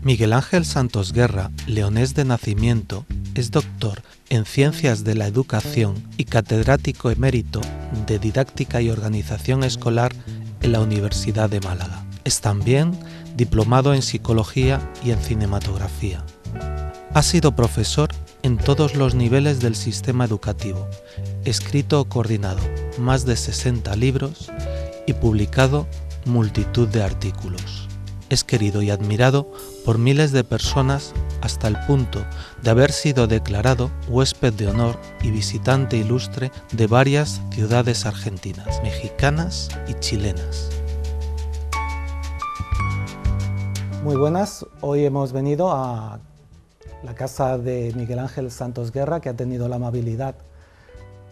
Miguel Ángel Santos Guerra, leonés de nacimiento, es doctor en Ciencias de la Educación y catedrático emérito de Didáctica y Organización Escolar en la Universidad de Málaga. Es también diplomado en Psicología y en Cinematografía. Ha sido profesor en todos los niveles del sistema educativo, escrito o coordinado más de 60 libros y publicado multitud de artículos. Es querido y admirado por miles de personas hasta el punto de haber sido declarado huésped de honor y visitante ilustre de varias ciudades argentinas, mexicanas y chilenas. Muy buenas, hoy hemos venido a la casa de Miguel Ángel Santos Guerra, que ha tenido la amabilidad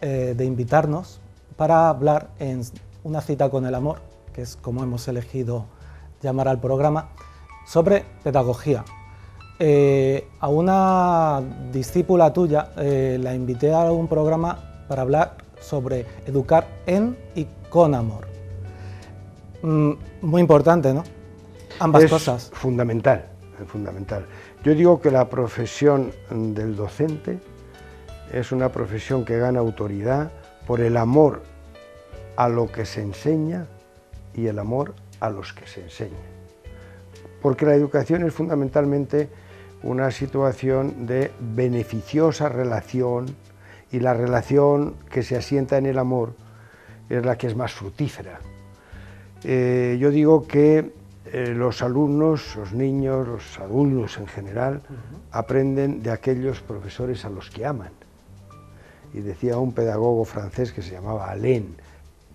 de invitarnos para hablar en una cita con el amor, que es como hemos elegido llamar al programa, sobre pedagogía. A una discípula tuya la invité a un programa para hablar sobre educar en y con amor. Muy importante, ¿no? Ambas cosas. Es fundamental, es fundamental. Yo digo que la profesión del docente es una profesión que gana autoridad por el amor a lo que se enseña y el amor a los que se enseñan. Porque la educación es fundamentalmente una situación de beneficiosa relación, y la relación que se asienta en el amor es la que es más fructífera. Yo digo que los alumnos, los niños, los adultos en general, aprenden de aquellos profesores a los que aman. Y decía un pedagogo francés que se llamaba Alain: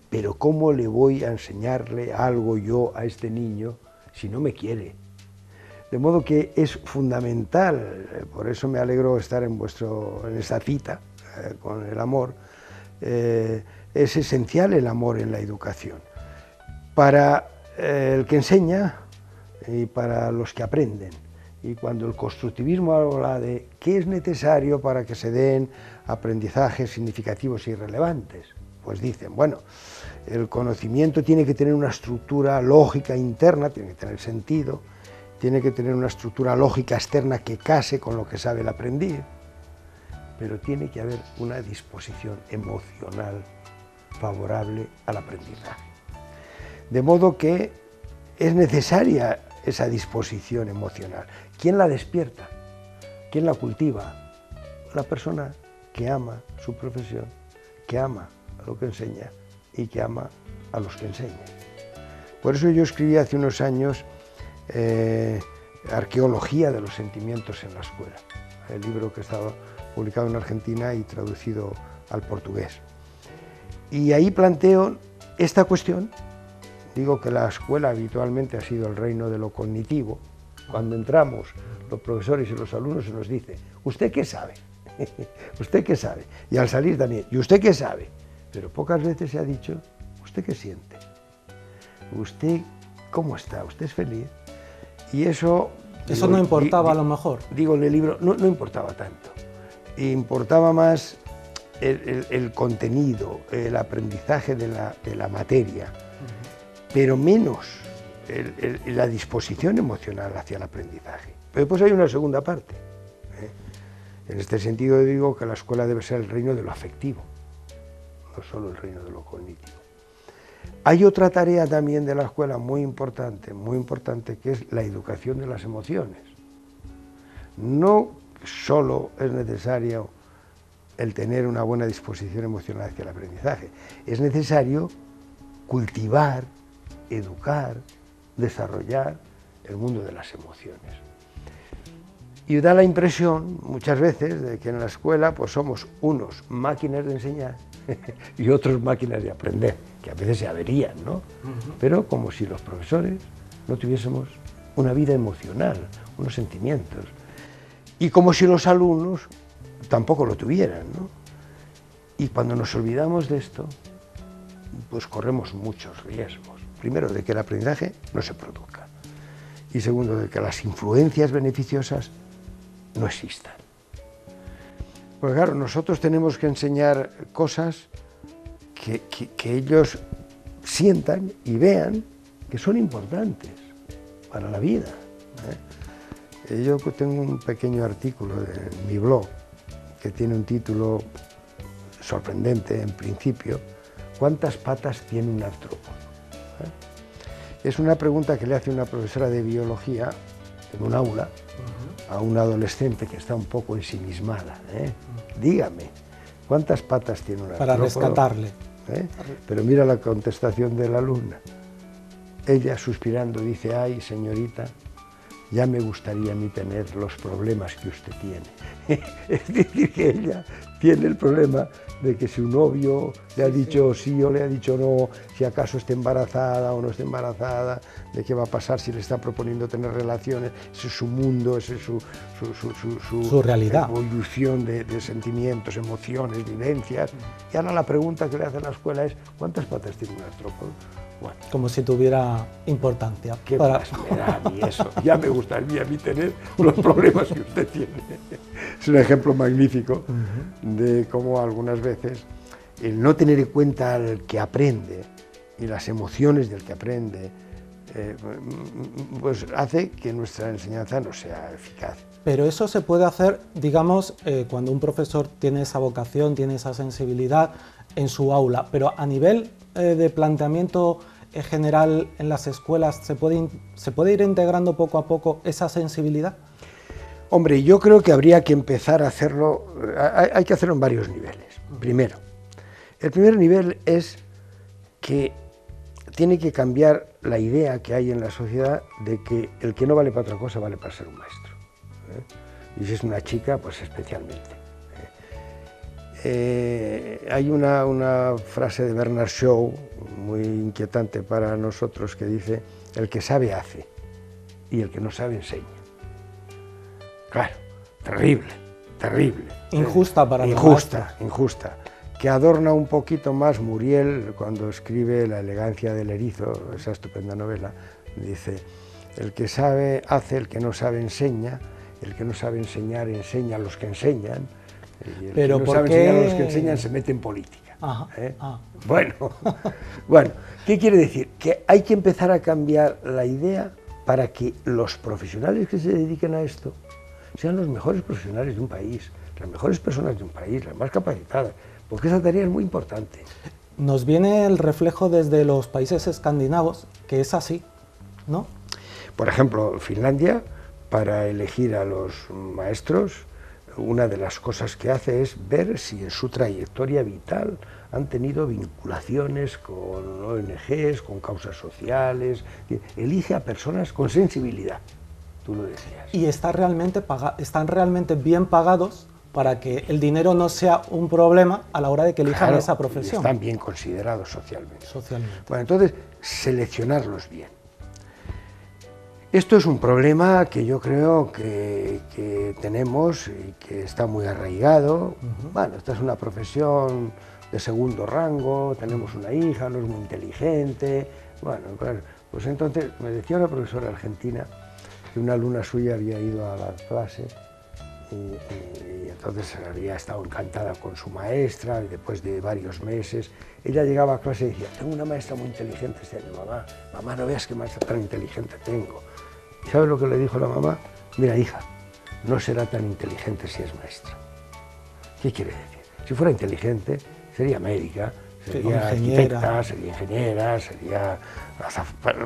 pero ¿cómo le voy a enseñarle algo yo a este niño si no me quiere? De modo que es fundamental, por eso me alegro estar en esta cita con el amor. Es esencial el amor en la educación, para el que enseña y para los que aprenden. Y cuando el constructivismo habla de qué es necesario para que se den aprendizajes significativos y relevantes, pues dicen, bueno, el conocimiento tiene que tener una estructura lógica interna, tiene que tener sentido, tiene que tener una estructura lógica externa que case con lo que sabe el aprendiz, pero tiene que haber una disposición emocional favorable al aprendizaje. De modo que es necesaria esa disposición emocional. ¿Quién la despierta? ¿Quién la cultiva? La persona que ama su profesión, que ama a lo que enseña y que ama a los que enseña. Por eso yo escribí hace unos años Arqueología de los sentimientos en la escuela, el libro que estaba publicado en Argentina y traducido al portugués. Y ahí planteo esta cuestión. Digo que la escuela habitualmente ha sido el reino de lo cognitivo. Cuando entramos, los profesores y los alumnos se nos dice, ¿usted qué sabe? ¿Usted qué sabe? Y al salir también, ¿y usted qué sabe? Pero pocas veces se ha dicho, ¿usted qué siente? ¿Usted cómo está? ¿Usted es feliz? Y eso no importaba a lo mejor. Digo en el libro, no importaba tanto. Importaba más el contenido, el aprendizaje de la materia, pero menos la disposición emocional hacia el aprendizaje. Pero después hay una segunda parte. En este sentido digo que la escuela debe ser el reino de lo afectivo, no solo el reino de lo cognitivo. Hay otra tarea también de la escuela muy importante, que es la educación de las emociones. No solo es necesario el tener una buena disposición emocional hacia el aprendizaje, es necesario cultivar, educar, desarrollar el mundo de las emociones. Y da la impresión, muchas veces, de que en la escuela pues somos unos máquinas de enseñar y otros máquinas de aprender, que a veces se averían, ¿no? Pero como si los profesores no tuviésemos una vida emocional, unos sentimientos, y como si los alumnos tampoco lo tuvieran, ¿no? Y cuando nos olvidamos de esto, pues corremos muchos riesgos. Primero, de que el aprendizaje no se produzca. Y segundo, de que las influencias beneficiosas no existan. Pues claro, nosotros tenemos que enseñar cosas que ellos sientan y vean que son importantes para la vida. Yo tengo un pequeño artículo en mi blog que tiene un título sorprendente en principio: ¿cuántas patas tiene un artrópodo? Es una pregunta que le hace una profesora de biología en un aula a una adolescente que está un poco ensimismada. Dígame, ¿cuántas patas tiene un artrópodo? Para rescatarle. Pero mira la contestación de la alumna. Ella, suspirando, dice: ay, señorita, ya me gustaría a mí tener los problemas que usted tiene. Es decir, que ella tiene el problema de que si un novio le ha dicho sí o le ha dicho no, si acaso está embarazada o no está embarazada, de qué va a pasar si le está proponiendo tener relaciones, ese es su mundo, ese es su realidad, evolución de sentimientos, emociones, vivencias. Y ahora la pregunta que le hace a la escuela es: ¿cuántas patas tiene un artrópodo? Bueno, como si tuviera importancia. ¿Qué más me da a mí eso? Ya me gustaría a mí tener los problemas que usted tiene. Es un ejemplo magnífico de cómo algunas veces el no tener en cuenta al que aprende y las emociones del que aprende, pues hace que nuestra enseñanza no sea eficaz. Pero eso se puede hacer, digamos, cuando un profesor tiene esa vocación, tiene esa sensibilidad en su aula, pero a nivel de planteamiento general en las escuelas, ¿se puede ir integrando poco a poco esa sensibilidad? Hombre, yo creo que habría que empezar a hacerlo, hay que hacerlo en varios niveles. Primero, el primer nivel es que tiene que cambiar la idea que hay en la sociedad de que el que no vale para otra cosa vale para ser un maestro. Y si es una chica, pues especialmente. Hay una frase de Bernard Shaw muy inquietante para nosotros que dice: el que sabe hace y el que no sabe enseña. Claro, terrible, terrible. Injusta para los maestros. Injusta. Que adorna un poquito más Muriel cuando escribe La elegancia del erizo, esa estupenda novela. Dice: el que sabe hace, el que no sabe enseña, el que no sabe enseñar enseña a los que enseñan. Y el pero que no sabe enseñar a los que enseñan se mete en política. Bueno, ¿qué quiere decir? Que hay que empezar a cambiar la idea para que los profesionales que se dediquen a esto sean los mejores profesionales de un país, las mejores personas de un país, las más capacitadas, porque esa tarea es muy importante. Nos viene el reflejo desde los países escandinavos, que es así, ¿no? Por ejemplo, Finlandia, para elegir a los maestros, una de las cosas que hace es ver si en su trayectoria vital han tenido vinculaciones con ONGs, con causas sociales. Elige a personas con sensibilidad, tú lo decías. Y están realmente bien pagados para que el dinero no sea un problema a la hora de que elijan esa profesión. Están bien considerados socialmente. Bueno, entonces, seleccionarlos bien. Esto es un problema que yo creo que tenemos y que está muy arraigado. Bueno, esta es una profesión de segundo rango, tenemos una hija, no es muy inteligente. Bueno, pues entonces me decía una profesora argentina que una alumna suya había ido a la clase y entonces había estado encantada con su maestra y después de varios meses ella llegaba a clase y decía: tengo una maestra muy inteligente este año, mamá, no veas qué maestra tan inteligente tengo. ¿Y sabes lo que le dijo la mamá? Mira, hija, no será tan inteligente si es maestra. ¿Qué quiere decir? Si fuera inteligente, sería médica, sería arquitecta, sería ingeniera, sería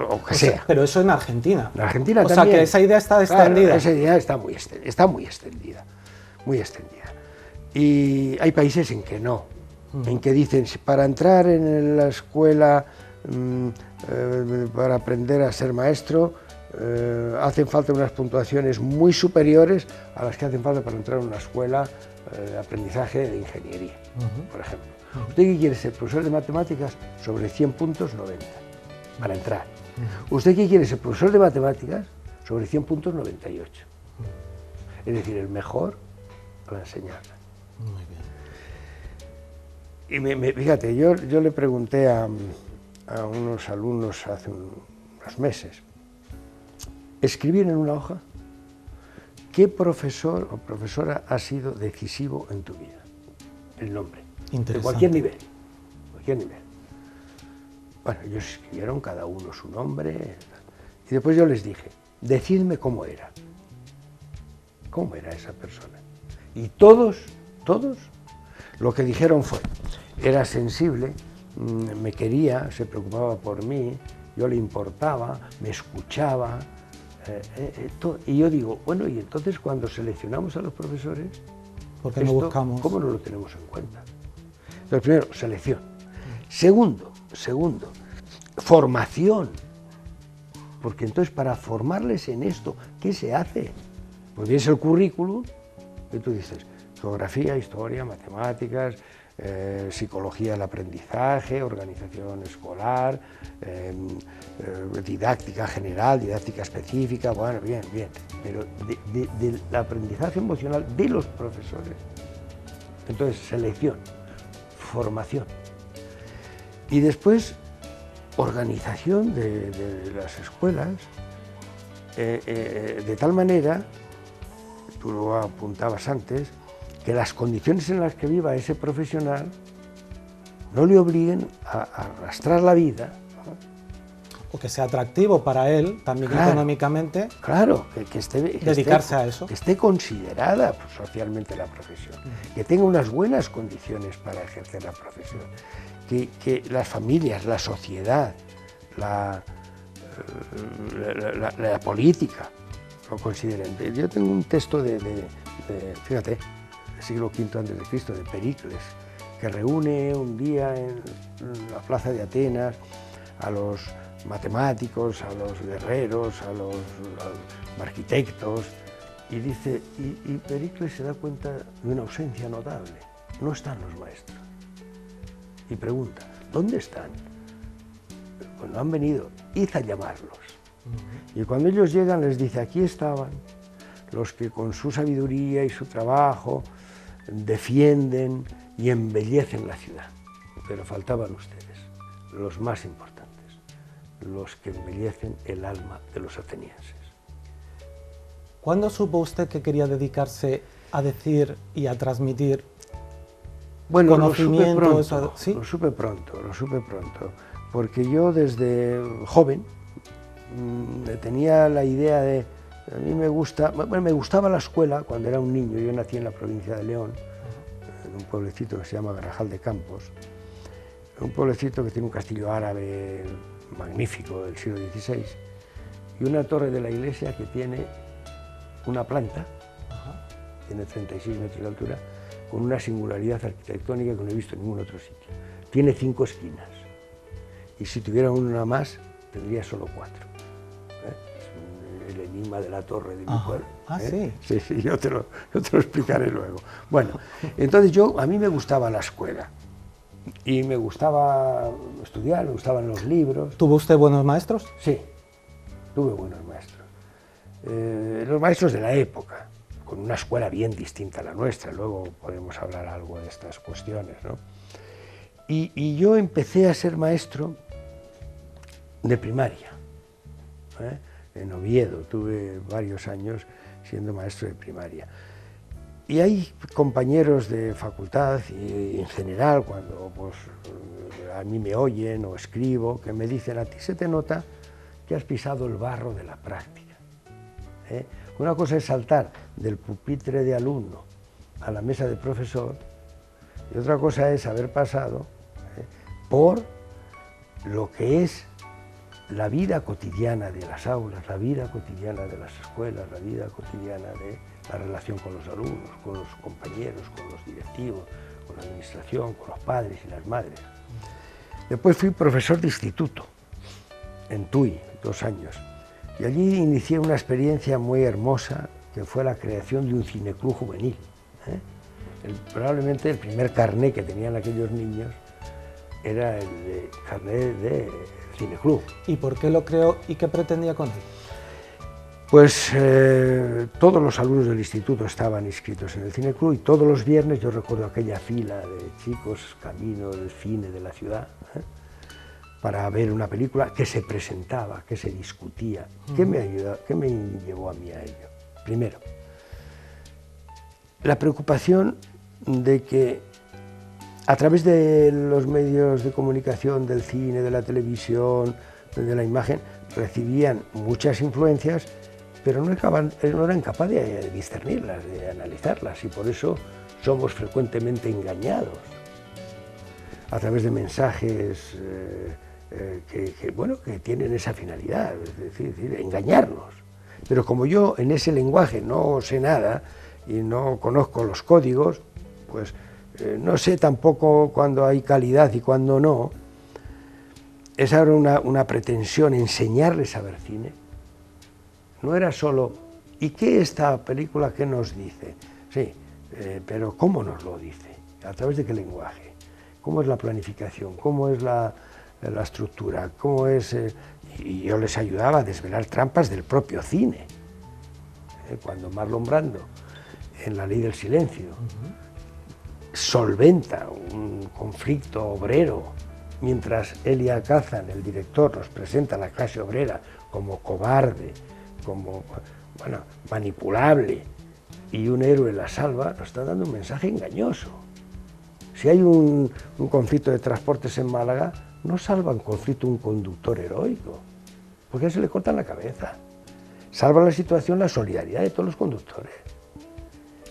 o que sea. Pero eso en Argentina. En Argentina también. O sea, que esa idea está extendida. Claro, esa idea está muy extendida, muy extendida. Y hay países en que no, en que dicen, para entrar en la escuela, para aprender a ser maestro, hacen falta unas puntuaciones muy superiores a las que hacen falta para entrar en una escuela de aprendizaje de ingeniería, por ejemplo. ¿Usted qué quiere ser? Profesor de matemáticas, sobre 100 puntos, 90, para entrar. ¿Usted qué quiere ser? Profesor de matemáticas, sobre 100 puntos, 98. Es decir, el mejor para enseñarla. Muy bien. Y fíjate, yo le pregunté a unos alumnos hace unos meses, escribir en una hoja qué profesor o profesora ha sido decisivo en tu vida, el nombre, de cualquier nivel, Bueno, ellos escribieron cada uno su nombre y después yo les dije, decidme cómo era. cómo era esa persona. Y todos, lo que dijeron fue, era sensible, me quería, se preocupaba por mí, yo le importaba, me escuchaba. Y yo digo, bueno, y entonces cuando seleccionamos a los profesores, ¿por qué no buscamos? ¿cómo no lo tenemos en cuenta? Entonces, primero, selección. Segundo, formación. Porque entonces para formarles en esto, ¿qué se hace? Pues vienes el currículum y tú dices, geografía, historia, matemáticas, psicología del aprendizaje, organización escolar, didáctica general, didáctica específica, bueno, bien, pero del aprendizaje emocional de los profesores. Entonces, selección, formación. Y después, organización de las escuelas, de tal manera, tú lo apuntabas antes, que las condiciones en las que viva ese profesional no le obliguen a arrastrar la vida. O que sea atractivo para él, también económicamente. Claro, que esté, dedicarse a eso. Que esté considerada socialmente la profesión, que tenga unas buenas condiciones para ejercer la profesión, que las familias, la sociedad, la política lo consideren. Yo tengo un texto fíjate, siglo V a.C., de Pericles, que reúne un día en la plaza de Atenas a los matemáticos, a los guerreros, a los arquitectos, y dice, y Pericles se da cuenta de una ausencia notable, no están los maestros. Y pregunta, ¿dónde están? Cuando han venido, id a llamarlos. Y cuando ellos llegan les dice, aquí estaban los que con su sabiduría y su trabajo defienden y embellecen la ciudad, pero faltaban ustedes, los más importantes, los que embellecen el alma de los atenienses. ¿Cuándo supo usted que quería dedicarse a decir y a transmitir conocimiento? ¿Sí? Lo supe pronto, porque yo desde joven tenía la idea de, a mí me gustaba la escuela cuando era un niño. Yo nací en la provincia de León, en un pueblecito que se llama Grajal de Campos, un pueblecito que tiene un castillo árabe magnífico del siglo XVI y una torre de la iglesia que tiene una planta, tiene 36 metros de altura, con una singularidad arquitectónica que no he visto en ningún otro sitio. Tiene 5 esquinas y si tuviera una más tendría solo 4. El enigma de la torre de mi pueblo. ¿Sí? Sí, yo te lo explicaré luego. Bueno, entonces a mí me gustaba la escuela y me gustaba estudiar, me gustaban los libros. ¿Tuvo usted buenos maestros? Sí, tuve buenos maestros. Los maestros de la época, con una escuela bien distinta a la nuestra, luego podemos hablar algo de estas cuestiones, ¿no? Y yo empecé a ser maestro de primaria, en Oviedo, tuve varios años siendo maestro de primaria. Y hay compañeros de facultad y en general, cuando pues, a mí me oyen o escribo, que me dicen, a ti se te nota que has pisado el barro de la práctica. Una cosa es saltar del pupitre de alumno a la mesa de profesor y otra cosa es haber pasado por lo que es la vida cotidiana de las aulas, la vida cotidiana de las escuelas, la vida cotidiana de la relación con los alumnos, con los compañeros, con los directivos, con la administración, con los padres y las madres. Después fui profesor de instituto en Tui, 2 años, y allí inicié una experiencia muy hermosa que fue la creación de un cineclub juvenil. Probablemente el primer carné que tenían aquellos niños era el de carné de cineclub. ¿Y por qué lo creó y qué pretendía con él? Pues todos los alumnos del instituto estaban inscritos en el cineclub y todos los viernes yo recuerdo aquella fila de chicos camino del cine de la ciudad para ver una película que se presentaba, que se discutía. ¿Qué me llevó a mí a ello? Primero, la preocupación de que a través de los medios de comunicación, del cine, de la televisión, de la imagen, recibían muchas influencias, pero no eran capaces de discernirlas, de analizarlas, y por eso somos frecuentemente engañados a través de mensajes que tienen esa finalidad, es decir, engañarnos. Pero como yo en ese lenguaje no sé nada y no conozco los códigos, pues no sé tampoco cuándo hay calidad y cuándo no. Es ahora una pretensión enseñarles a ver cine. No era solo, ¿y qué esta película qué nos dice? Sí, pero ¿cómo nos lo dice? ¿A través de qué lenguaje? ¿Cómo es la planificación? ¿Cómo es la estructura? ¿Cómo es...? Y yo les ayudaba a desvelar trampas del propio cine. Cuando Marlon Brando, en La Ley del Silencio, solventa un conflicto obrero, mientras Elia Kazan, el director, nos presenta a la clase obrera como cobarde, como manipulable, y un héroe la salva, nos está dando un mensaje engañoso. Si hay un conflicto de transportes en Málaga, no salva en conflicto un conductor heroico, porque se le cortan la cabeza. Salva la situación la solidaridad de todos los conductores.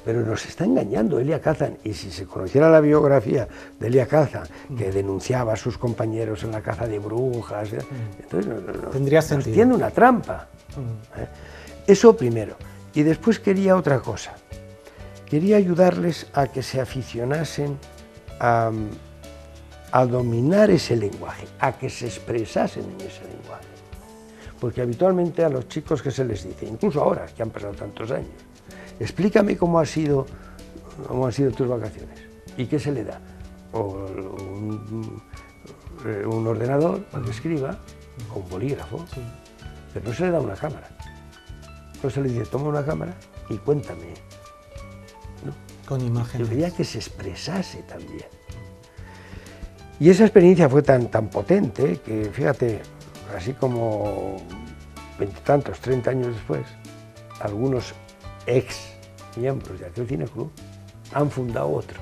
Pero nos está engañando Elia Kazan, y si se conociera la biografía de Elia Kazan, que denunciaba a sus compañeros en la caza de brujas, entonces tendría sentido. Tiene una trampa. Eso primero. Y después quería otra cosa. Quería ayudarles a que se aficionasen a dominar ese lenguaje, a que se expresasen en ese lenguaje. Porque habitualmente a los chicos que se les dice, incluso ahora que han pasado tantos años, explícame cómo han sido tus vacaciones. ¿Y qué se le da? O un ordenador para que escriba, o un bolígrafo, pero no se le da una cámara. No se le dice, toma una cámara y cuéntame. No. Con imágenes. Yo quería que se expresase también. Y esa experiencia fue tan potente que, fíjate, así como 20 y tantos, 30 años después, algunos ex miembros de aquel cineclub han fundado otro.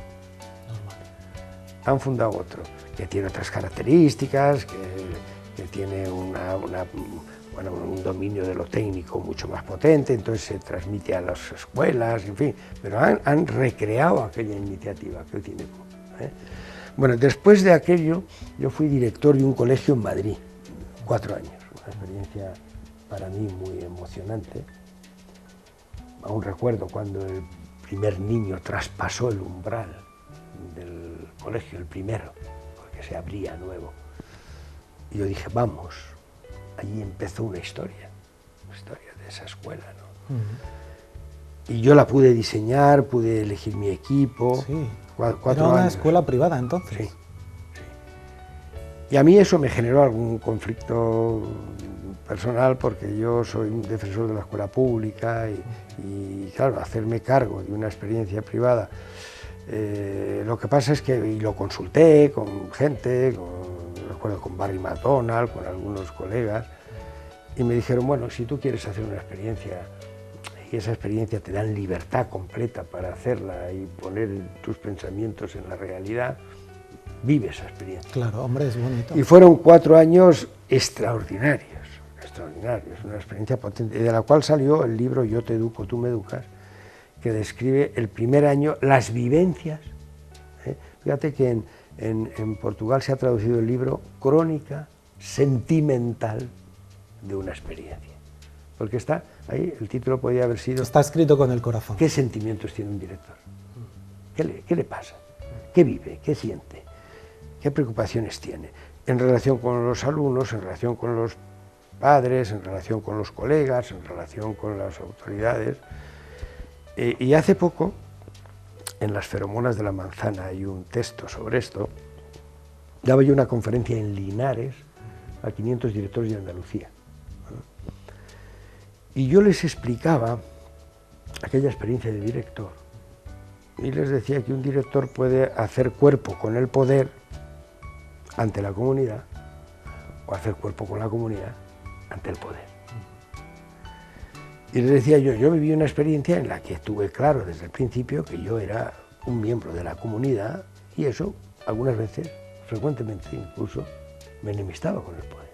Han fundado otro, que tiene otras características, que tiene un dominio de lo técnico mucho más potente, entonces se transmite a las escuelas, en fin, pero han recreado aquella iniciativa, aquel cineclub. Bueno, después de aquello, yo fui director de un colegio en Madrid, 4 años, una experiencia para mí muy emocionante. Aún recuerdo cuando el primer niño traspasó el umbral del colegio, el primero, porque se abría nuevo. Y yo dije, vamos, allí empezó una historia de esa escuela, ¿no? Y yo la pude diseñar, pude elegir mi equipo. Sí. 4 Era una años. escuela privada entonces. Sí. Y a mí eso me generó algún conflicto personal, porque yo soy un defensor de la escuela pública y claro, hacerme cargo de una experiencia privada. Lo que pasa es que, y lo consulté con gente, recuerdo con Barry McDonald, con algunos colegas, y me dijeron, bueno, si tú quieres hacer una experiencia y esa experiencia te dan libertad completa para hacerla y poner tus pensamientos en la realidad, vive esa experiencia. Claro, hombre, es bonito. Y fueron 4 años extraordinarios, una experiencia potente, de la cual salió el libro Yo te educo, tú me educas, que describe el primer año, las vivencias. Fíjate que en Portugal se ha traducido el libro Crónica sentimental de una experiencia. Porque está ahí, el título podía haber sido... Está escrito con el corazón. ¿Qué sentimientos tiene un director? ¿Qué le pasa? ¿Qué vive? ¿Qué siente? ¿Qué preocupaciones tiene? En relación con los alumnos, en relación con los padres, en relación con los colegas, en relación con las autoridades. Y hace poco, en Las feromonas de la manzana, hay un texto sobre esto. Daba yo una conferencia en Linares a 500 directores de Andalucía. Y yo les explicaba aquella experiencia de director y les decía que un director puede hacer cuerpo con el poder ante la comunidad o hacer cuerpo con la comunidad ante el poder. Y les decía yo viví una experiencia en la que tuve claro desde el principio que yo era un miembro de la comunidad y eso algunas veces, frecuentemente incluso, me enemistaba con el poder.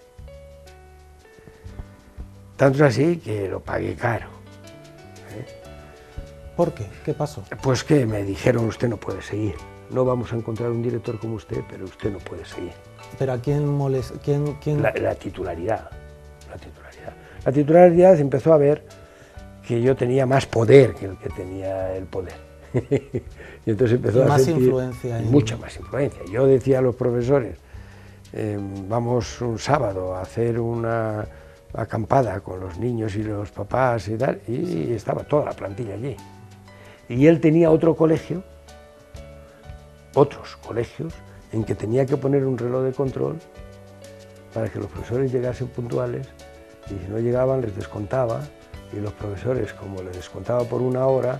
Tanto es así que lo pagué caro. ¿Por qué? ¿Qué pasó? Pues que me dijeron, usted no puede seguir. No vamos a encontrar un director como usted, pero usted no puede seguir. ¿Pero a quién molesta? ¿Quién? La titularidad. La titularidad empezó a ver que yo tenía más poder que el que tenía el poder. Y entonces empezó a sentir influencia. Mucha más influencia. Yo decía a los profesores, vamos un sábado a hacer una acampada con los niños y los papás y tal, y estaba toda la plantilla allí. Y él tenía otros colegios, en que tenía que poner un reloj de control para que los profesores llegasen puntuales, y si no llegaban les descontaba, y los profesores, como les descontaba por 1 hora,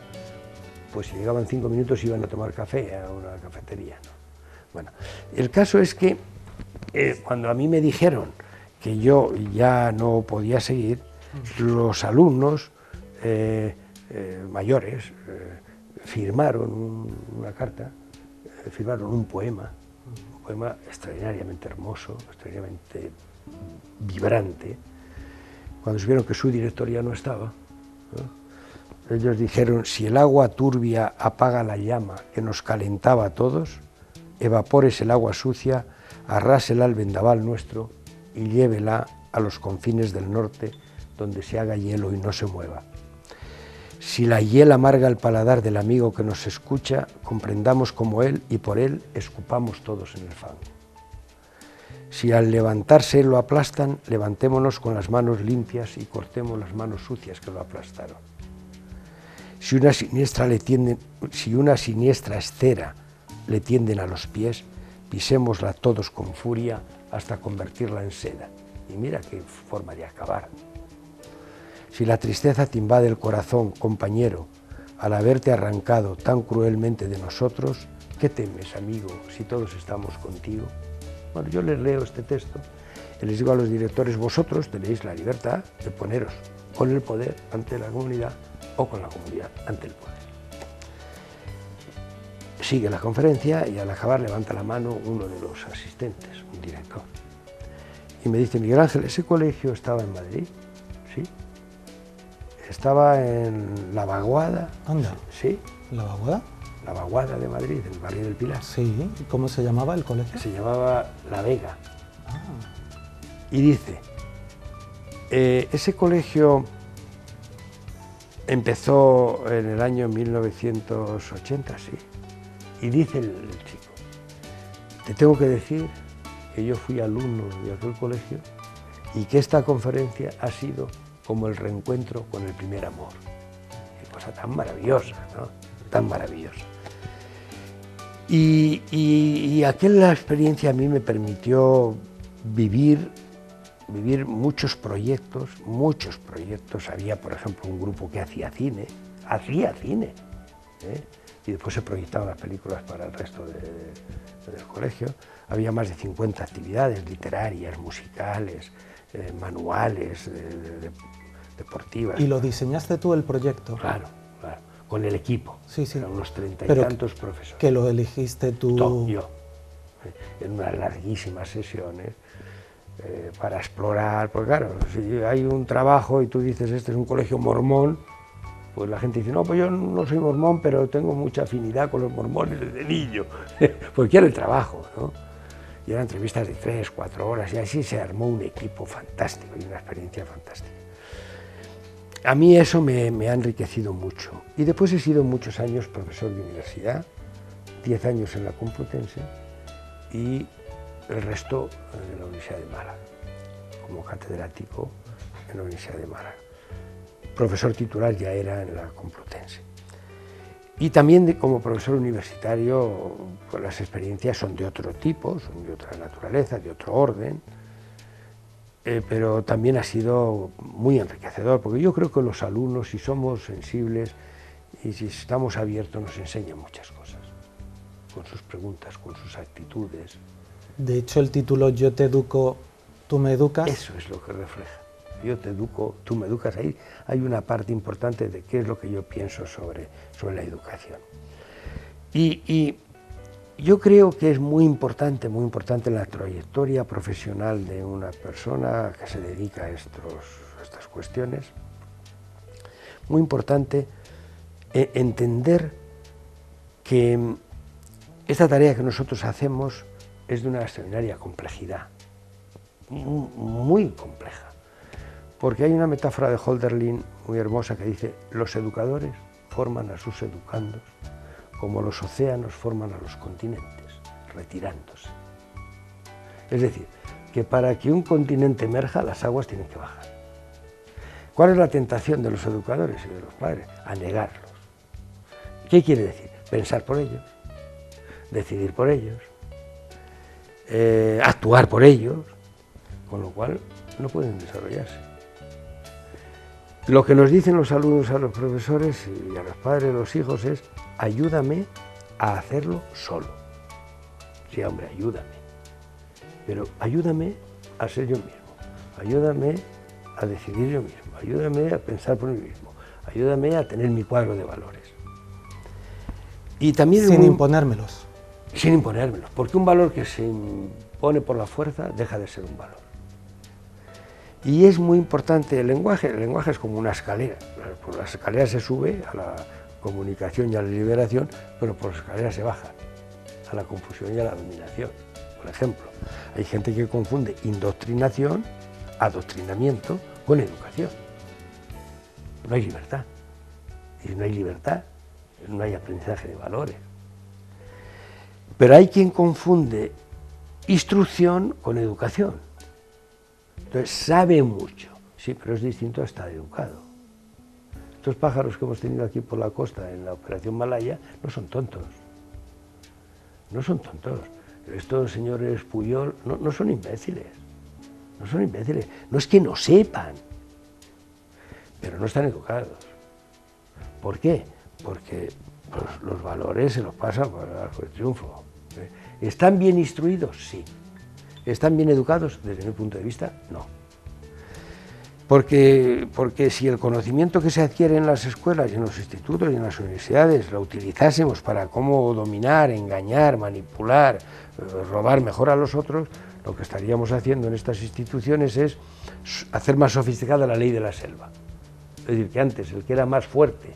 pues si llegaban 5 minutos iban a tomar café a una cafetería, ¿no? Bueno, el caso es que cuando a mí me dijeron que yo ya no podía seguir, los alumnos mayores firmaron una carta, firmaron un poema extraordinariamente hermoso, extraordinariamente vibrante. Cuando supieron que su director ya no estaba, ¿no? Ellos dijeron, si el agua turbia apaga la llama que nos calentaba a todos, evapórese el agua sucia, arrásela al vendaval nuestro y llévela a los confines del norte, donde se haga hielo y no se mueva. Si la hiel amarga el paladar del amigo que nos escucha, comprendamos como él y por él escupamos todos en el fango. Si al levantarse lo aplastan, levantémonos con las manos limpias y cortemos las manos sucias que lo aplastaron. Si una siniestra escera le tienden a los pies, pisémosla todos con furia hasta convertirla en seda. Y mira qué forma de acabar. Si la tristeza te invade el corazón, compañero, al haberte arrancado tan cruelmente de nosotros, ¿qué temes, amigo, si todos estamos contigo? Bueno, yo les leo este texto y les digo a los directores, vosotros tenéis la libertad de poneros con el poder ante la comunidad o con la comunidad ante el poder. Sigue la conferencia y al acabar levanta la mano uno de los asistentes, un director, y me dice, Miguel Ángel, ¿ese colegio estaba en Madrid? Sí. Estaba en La Vaguada. Anda. Sí. ¿La Vaguada? La Vaguada de Madrid, en el barrio del Pilar. Sí. ¿Y cómo se llamaba el colegio? Se llamaba La Vega. Y dice, ese colegio empezó en el año 1980, sí. Y dice el chico, te tengo que decir que yo fui alumno de aquel colegio y que esta conferencia ha sido como el reencuentro con el primer amor. Qué cosa tan maravillosa, ¿no? Tan maravillosa. Y aquella experiencia a mí me permitió vivir muchos proyectos. Había, por ejemplo, un grupo que hacía cine, y después se proyectaban las películas para el resto del colegio. Había más de 50 actividades literarias, musicales, manuales, deportivas. ¿Y lo diseñaste tú el proyecto? Claro, con el equipo. Sí. Eran unos 30 y tantos profesores. ¿Que lo elegiste tú? Todo, yo, en unas larguísimas sesiones para explorar, porque claro, si hay un trabajo y tú dices, este es un colegio mormón, pues la gente dice, no, pues yo no soy mormón, pero tengo mucha afinidad con los mormones desde niño, porque era el trabajo, ¿no? Y eran entrevistas de 3, 4 horas, y así se armó un equipo fantástico y una experiencia fantástica. A mí eso me ha enriquecido mucho. Y después he sido muchos años profesor de universidad, 10 años en la Complutense y el resto en la Universidad de Málaga, como catedrático en la Universidad de Málaga. Profesor titular ya era en la Complutense. Y también como profesor universitario, pues las experiencias son de otro tipo, son de otra naturaleza, de otro orden, pero también ha sido muy enriquecedor, porque yo creo que los alumnos, si somos sensibles y si estamos abiertos, nos enseñan muchas cosas, con sus preguntas, con sus actitudes. De hecho, el título Yo te educo, tú me educas. Eso es lo que refleja. Yo te educo, tú me educas. Ahí hay una parte importante de qué es lo que yo pienso sobre la educación. Y Yo creo que es muy importante en la trayectoria profesional de una persona que se dedica a estas cuestiones, muy importante entender que esta tarea que nosotros hacemos es de una extraordinaria complejidad, muy compleja, porque hay una metáfora de Hölderlin muy hermosa que dice: los educadores forman a sus educandos como los océanos forman a los continentes, retirándose. Es decir, que para que un continente emerja, las aguas tienen que bajar. ¿Cuál es la tentación de los educadores y de los padres? A negarlos. ¿Qué quiere decir? Pensar por ellos, decidir por ellos, actuar por ellos, con lo cual no pueden desarrollarse. Lo que nos dicen los alumnos a los profesores y a los padres, a los hijos, es: ayúdame a hacerlo solo. Sí, hombre, ayúdame. Pero ayúdame a ser yo mismo, ayúdame a decidir yo mismo, ayúdame a pensar por mí mismo, ayúdame a tener mi cuadro de valores. Y también sin imponérmelos. Sin imponérmelos, porque un valor que se impone por la fuerza deja de ser un valor. Y es muy importante el lenguaje es como una escalera. Por las escaleras se sube a la comunicación y a la liberación, pero por las escaleras se baja a la confusión y a la dominación. Por ejemplo, hay gente que confunde indoctrinación, adoctrinamiento, con educación. No hay libertad. Y si no hay libertad, no hay aprendizaje de valores. Pero hay quien confunde instrucción con educación. Entonces, sabe mucho, sí, pero es distinto a estar educado. Estos pájaros que hemos tenido aquí por la costa en la Operación Malaya no son tontos. No son tontos. Estos señores Puyol no son imbéciles. No son imbéciles. No es que no sepan, pero no están educados. ¿Por qué? Porque los valores se los pasan por el arco del triunfo. ¿Están bien instruidos? Sí. ¿Están bien educados? Desde mi punto de vista, no. Porque si el conocimiento que se adquiere en las escuelas y en los institutos y en las universidades lo utilizásemos para cómo dominar, engañar, manipular, robar mejor a los otros, lo que estaríamos haciendo en estas instituciones es hacer más sofisticada la ley de la selva. Es decir, que antes el que era más fuerte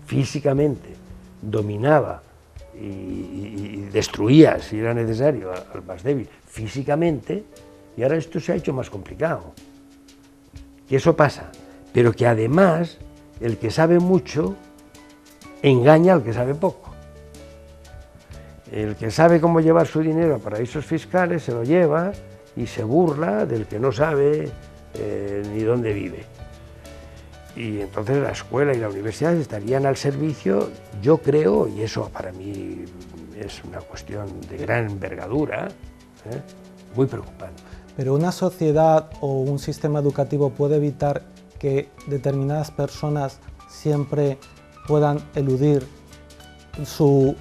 físicamente dominaba y destruía, si era necesario, al más débil físicamente, y ahora esto se ha hecho más complicado. Que eso pasa, pero que además el que sabe mucho engaña al que sabe poco. El que sabe cómo llevar su dinero a paraísos fiscales se lo lleva y se burla del que no sabe ni dónde vive. Y entonces la escuela y la universidad estarían al servicio, yo creo, y eso para mí es una cuestión de gran envergadura, muy preocupante. Pero una sociedad o un sistema educativo puede evitar que determinadas personas siempre puedan eludir sus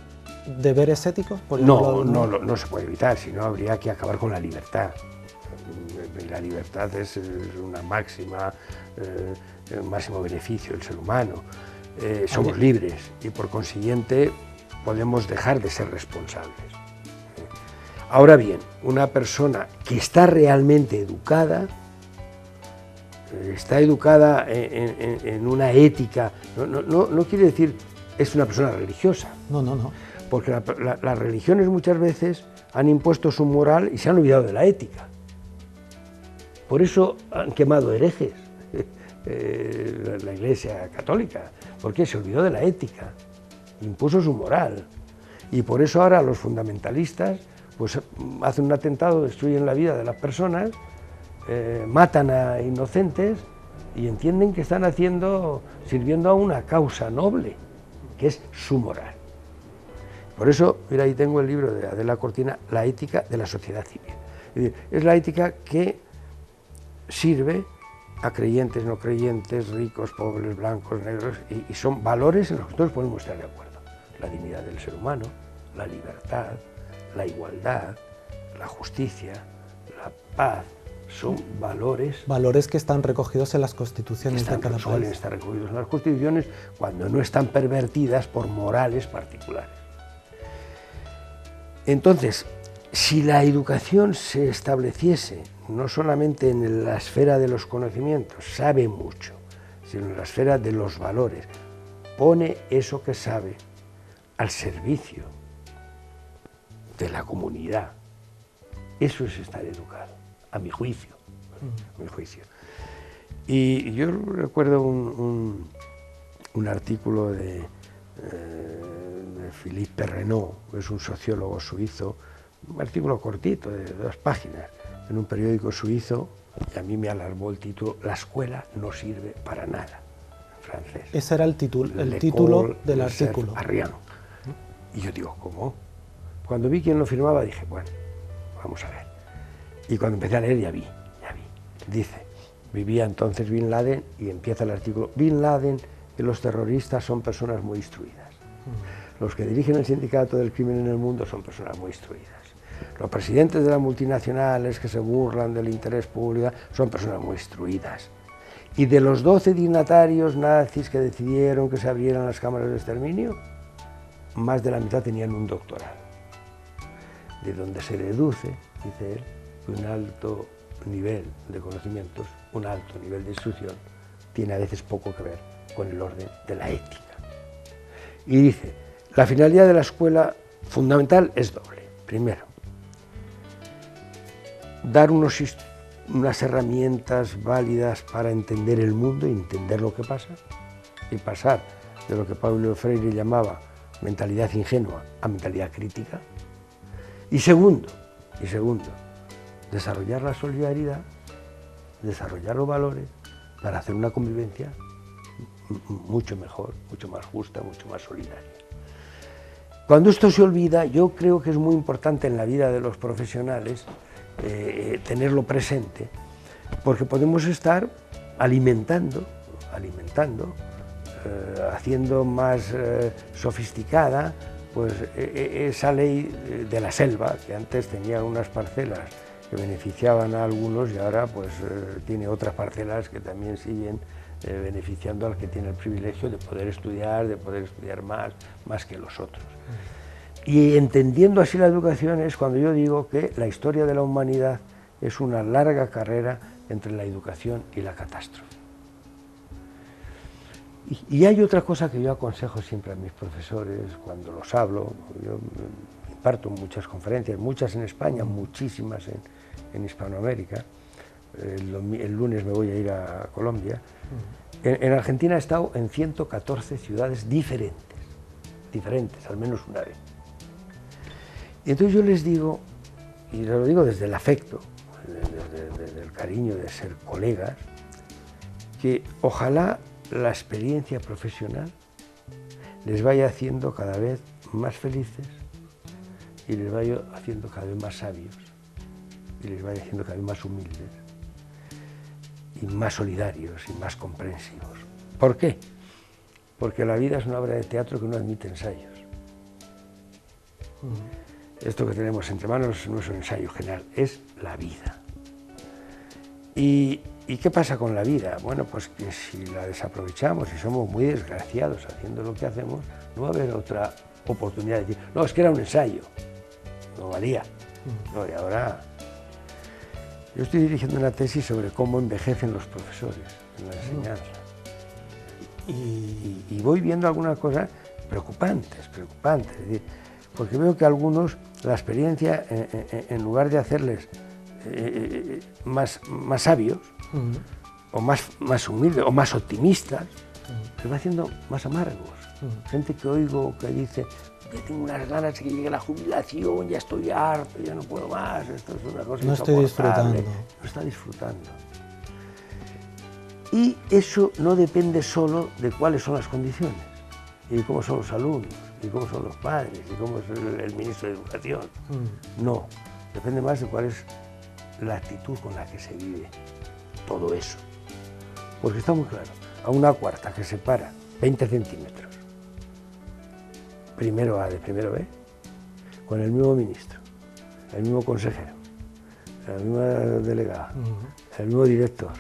deberes éticos. No se puede evitar, si no habría que acabar con la libertad. La libertad es una máxima, el máximo beneficio del ser humano. Somos libres y por consiguiente podemos dejar de ser responsables. Ahora bien, una persona que está realmente educada, en una ética, no quiere decir es una persona religiosa. No. Porque las religiones muchas veces han impuesto su moral y se han olvidado de la ética. Por eso han quemado herejes la Iglesia católica, porque se olvidó de la ética, impuso su moral. Y por eso ahora los fundamentalistas pues hacen un atentado, destruyen la vida de las personas, matan a inocentes y entienden que están sirviendo a una causa noble, que es su moral. Por eso, mira, ahí tengo el libro de Adela Cortina, La ética de la sociedad civil. Es decir, es la ética que sirve a creyentes, no creyentes, ricos, pobres, blancos, negros, y son valores en los que todos podemos estar de acuerdo. La dignidad del ser humano, la libertad, la igualdad, la justicia, la paz, son valores... Valores que están recogidos en las constituciones de cada país. Suelen estar recogidos en las constituciones cuando no están pervertidas por morales particulares. Entonces, si la educación se estableciese no solamente en la esfera de los conocimientos, sabe mucho, sino en la esfera de los valores, pone eso que sabe al servicio de la comunidad, eso es estar educado, a mi juicio. A mi juicio. Y yo recuerdo un artículo de Philippe Perrenot, que es un sociólogo suizo, un artículo cortito de 2 páginas, en un periódico suizo, y a mí me alarmó el título: La escuela no sirve para nada, en francés. Ese era el título del artículo. Arriano. Y yo digo, ¿cómo? Cuando vi quién lo firmaba dije, bueno, vamos a ver. Y cuando empecé a leer ya vi. Dice, vivía entonces Bin Laden, y empieza el artículo: Bin Laden y los terroristas son personas muy instruidas. Los que dirigen el sindicato del crimen en el mundo son personas muy instruidas. Los presidentes de las multinacionales que se burlan del interés público son personas muy instruidas. Y de los 12 dignatarios nazis que decidieron que se abrieran las cámaras de exterminio, más de la mitad tenían un doctorado. De donde se deduce, dice él, que un alto nivel de conocimientos, un alto nivel de instrucción, tiene a veces poco que ver con el orden de la ética. Y dice, la finalidad de la escuela fundamental es doble. Primero, dar unas herramientas válidas para entender el mundo y entender lo que pasa, y pasar de lo que Paulo Freire llamaba mentalidad ingenua a mentalidad crítica. Y segundo, desarrollar la solidaridad, desarrollar los valores para hacer una convivencia mucho mejor, mucho más justa, mucho más solidaria. Cuando esto se olvida, yo creo que es muy importante en la vida de los profesionales tenerlo presente, porque podemos estar alimentando, haciendo más sofisticada pues esa ley de la selva, que antes tenía unas parcelas que beneficiaban a algunos y ahora pues tiene otras parcelas que también siguen beneficiando al que tiene el privilegio de poder estudiar más que los otros. Y entendiendo así la educación es cuando yo digo que la historia de la humanidad es una larga carrera entre la educación y la catástrofe. Y hay otra cosa que yo aconsejo siempre a mis profesores cuando los hablo. Yo imparto muchas conferencias, muchas en España, muchísimas en Hispanoamérica. El lunes me voy a ir a Colombia. En Argentina he estado en 114 ciudades diferentes, al menos una vez. Y entonces yo les digo, y lo digo desde el afecto, desde el cariño de ser colegas, que ojalá la experiencia profesional les vaya haciendo cada vez más felices y les vaya haciendo cada vez más sabios y les vaya haciendo cada vez más humildes y más solidarios y más comprensivos. ¿Por qué? Porque la vida es una obra de teatro que no admite ensayos. Esto que tenemos entre manos no es un ensayo general, es la vida. ¿Y qué pasa con la vida? Bueno, pues que si la desaprovechamos y somos muy desgraciados haciendo lo que hacemos, no va a haber otra oportunidad de decir, no, es que era un ensayo, no valía. No, y ahora yo estoy dirigiendo una tesis sobre cómo envejecen los profesores en la enseñanza. Y voy viendo algunas cosas preocupantes, es decir, porque veo que algunos, la experiencia, en lugar de hacerles más sabios, o más humildes, o más optimistas, les va haciendo más amargos. Gente que oigo que dice, ya tengo unas ganas de que llegue la jubilación, ya estoy harto, ya no puedo más, esto es una cosa insoportable. No está disfrutando. Y eso no depende solo de cuáles son las condiciones, y cómo son los alumnos, y cómo son los padres, y cómo es el ministro de Educación. No, depende más de cuál es la actitud con la que se vive todo eso. Porque está muy claro, a una cuarta que separa 20 centímetros, primero A de primero B, con el mismo ministro, el mismo consejero, la misma delegada, el mismo director,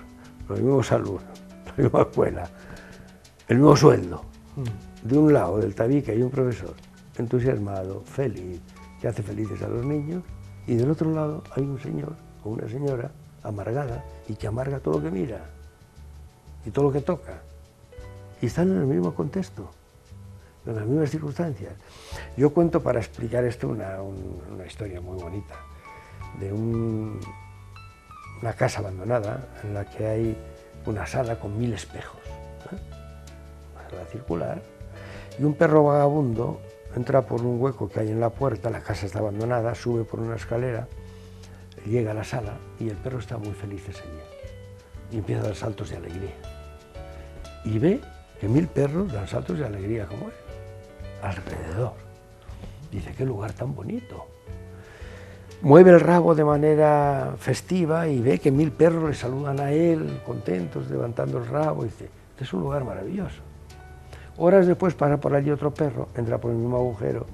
los mismos alumnos, la misma escuela, el mismo sueldo. De un lado del tabique hay un profesor entusiasmado, feliz, que hace felices a los niños, y del otro lado hay un señor o una señora amargada y que amarga todo lo que mira y todo lo que toca. Y están en el mismo contexto, en las mismas circunstancias. Yo cuento para explicar esto una historia muy bonita de una casa abandonada en la que hay una sala con 1000 espejos, una sala circular, y un perro vagabundo entra por un hueco que hay en la puerta, la casa está abandonada, sube por una escalera, llega a la sala y el perro está muy feliz ese día y empieza a dar saltos de alegría. Y ve que 1000 perros dan saltos de alegría como él, alrededor. Dice, qué lugar tan bonito. Mueve el rabo de manera festiva y ve que 1000 perros le saludan a él, contentos, levantando el rabo. Y dice, este es un lugar maravilloso. Horas después pasa por allí otro perro, entra por el mismo agujero,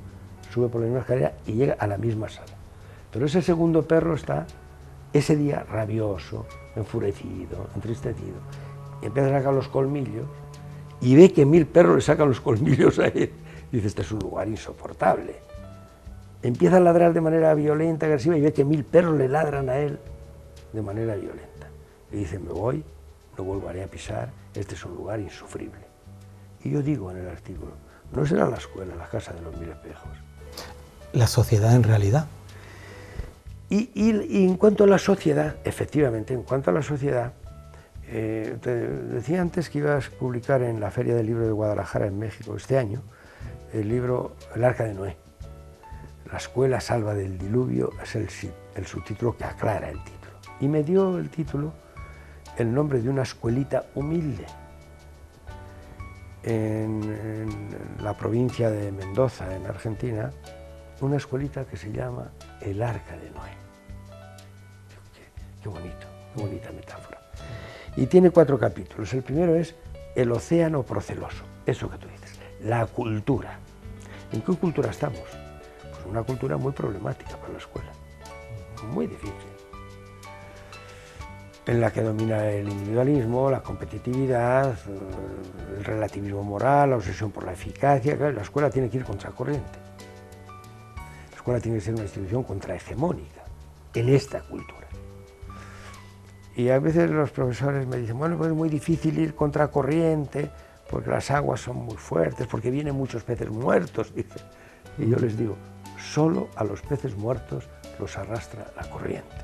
sube por la misma escalera y llega a la misma sala. Pero ese segundo perro está ese día rabioso, enfurecido, entristecido. Y empieza a sacar los colmillos y ve que 1000 perros le sacan los colmillos a él. Y dice, este es un lugar insoportable. Empieza a ladrar de manera violenta, agresiva, y ve que 1000 perros le ladran a él de manera violenta. Y dice, me voy, no volveré a pisar, este es un lugar insufrible. Y yo digo en el artículo, no será la escuela, la casa de los 1000 espejos. La sociedad en realidad. Y en cuanto a la sociedad, efectivamente, en cuanto a la sociedad, te decía antes que ibas a publicar en la Feria del Libro de Guadalajara, en México, este año, el libro El Arca de Noé. La escuela salva del diluvio es el subtítulo que aclara el título. Y me dio el título el nombre de una escuelita humilde en la provincia de Mendoza, en Argentina, una escuelita que se llama El Arca de Noé. Qué bonito, qué bonita metáfora. Y tiene 4 capítulos. El primero es el océano proceloso, eso que tú dices, la cultura. ¿En qué cultura estamos? Pues una cultura muy problemática para la escuela, muy difícil, en la que domina el individualismo, la competitividad, el relativismo moral, la obsesión por la eficacia. Claro, la escuela tiene que ir contracorriente. La escuela tiene que ser una institución contrahegemónica en esta cultura. Y a veces los profesores me dicen, bueno, pues es muy difícil ir contracorriente porque las aguas son muy fuertes, porque vienen muchos peces muertos, dice. Y yo les digo, solo a los peces muertos los arrastra la corriente.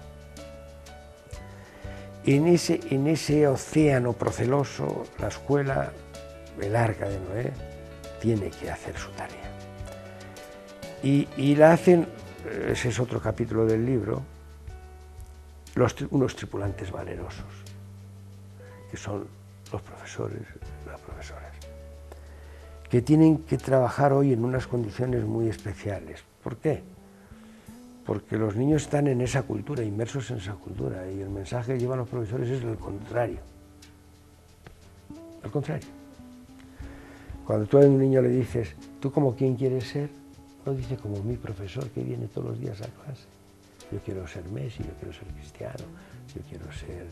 En ese océano proceloso, la escuela, el Arca de Noé, tiene que hacer su tarea. Y la hacen, ese es otro capítulo del libro, unos tripulantes valerosos, que son los profesores, las profesoras, que tienen que trabajar hoy en unas condiciones muy especiales. ¿Por qué? Porque los niños están en esa cultura, inmersos en esa cultura, y el mensaje que llevan los profesores es el contrario. Al contrario. Cuando tú a un niño le dices, ¿tú como quién quieres ser? No dice como mi profesor que viene todos los días a clase. Yo quiero ser Messi, yo quiero ser Cristiano, yo quiero ser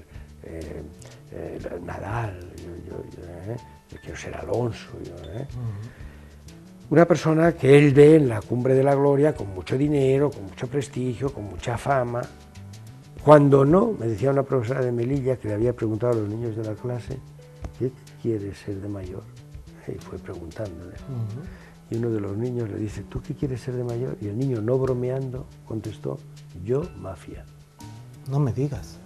Nadal, yo quiero ser Alonso. Una persona que él ve en la cumbre de la gloria, con mucho dinero, con mucho prestigio, con mucha fama. Cuando no, me decía una profesora de Melilla que le había preguntado a los niños de la clase, ¿qué quieres ser de mayor? Y fue preguntándole. Y uno de los niños le dice, ¿tú qué quieres ser de mayor? Y el niño, no bromeando, contestó, yo mafia. No me digas.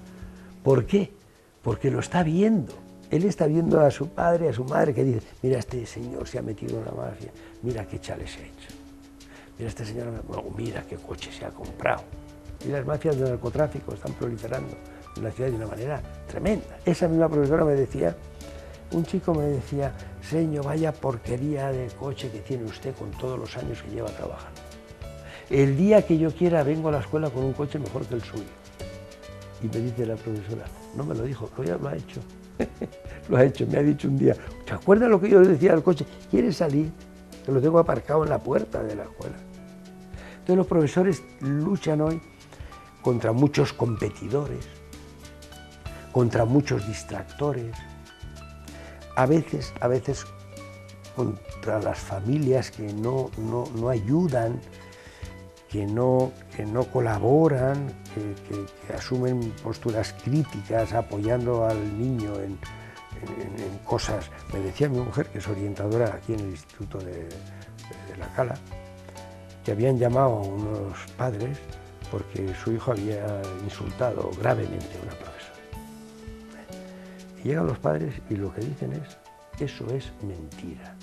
¿Por qué? Porque lo está viendo. Él está viendo a su padre, a su madre, que dice, mira, este señor se ha metido en la mafia, mira qué chales se ha hecho. Mira, este señor, mira qué coche se ha comprado. Y las mafias de narcotráfico están proliferando en la ciudad de una manera tremenda. Esa misma profesora me decía, un chico me decía, señor, vaya porquería de coche que tiene usted con todos los años que lleva trabajando. El día que yo quiera vengo a la escuela con un coche mejor que el suyo. Y me dice la profesora, no me lo dijo, ya lo ha hecho. Lo ha hecho, me ha dicho un día, ¿te acuerdas lo que yo le decía al coche? ¿Quieres salir? Que lo tengo aparcado en la puerta de la escuela. Entonces los profesores luchan hoy contra muchos competidores, contra muchos distractores, a veces contra las familias que no ayudan, que no colaboran, que asumen posturas críticas apoyando al niño en cosas. Me decía mi mujer, que es orientadora aquí en el Instituto de La Cala, que habían llamado a unos padres porque su hijo había insultado gravemente a una profesora. Y llegan los padres y lo que dicen es: eso es mentira,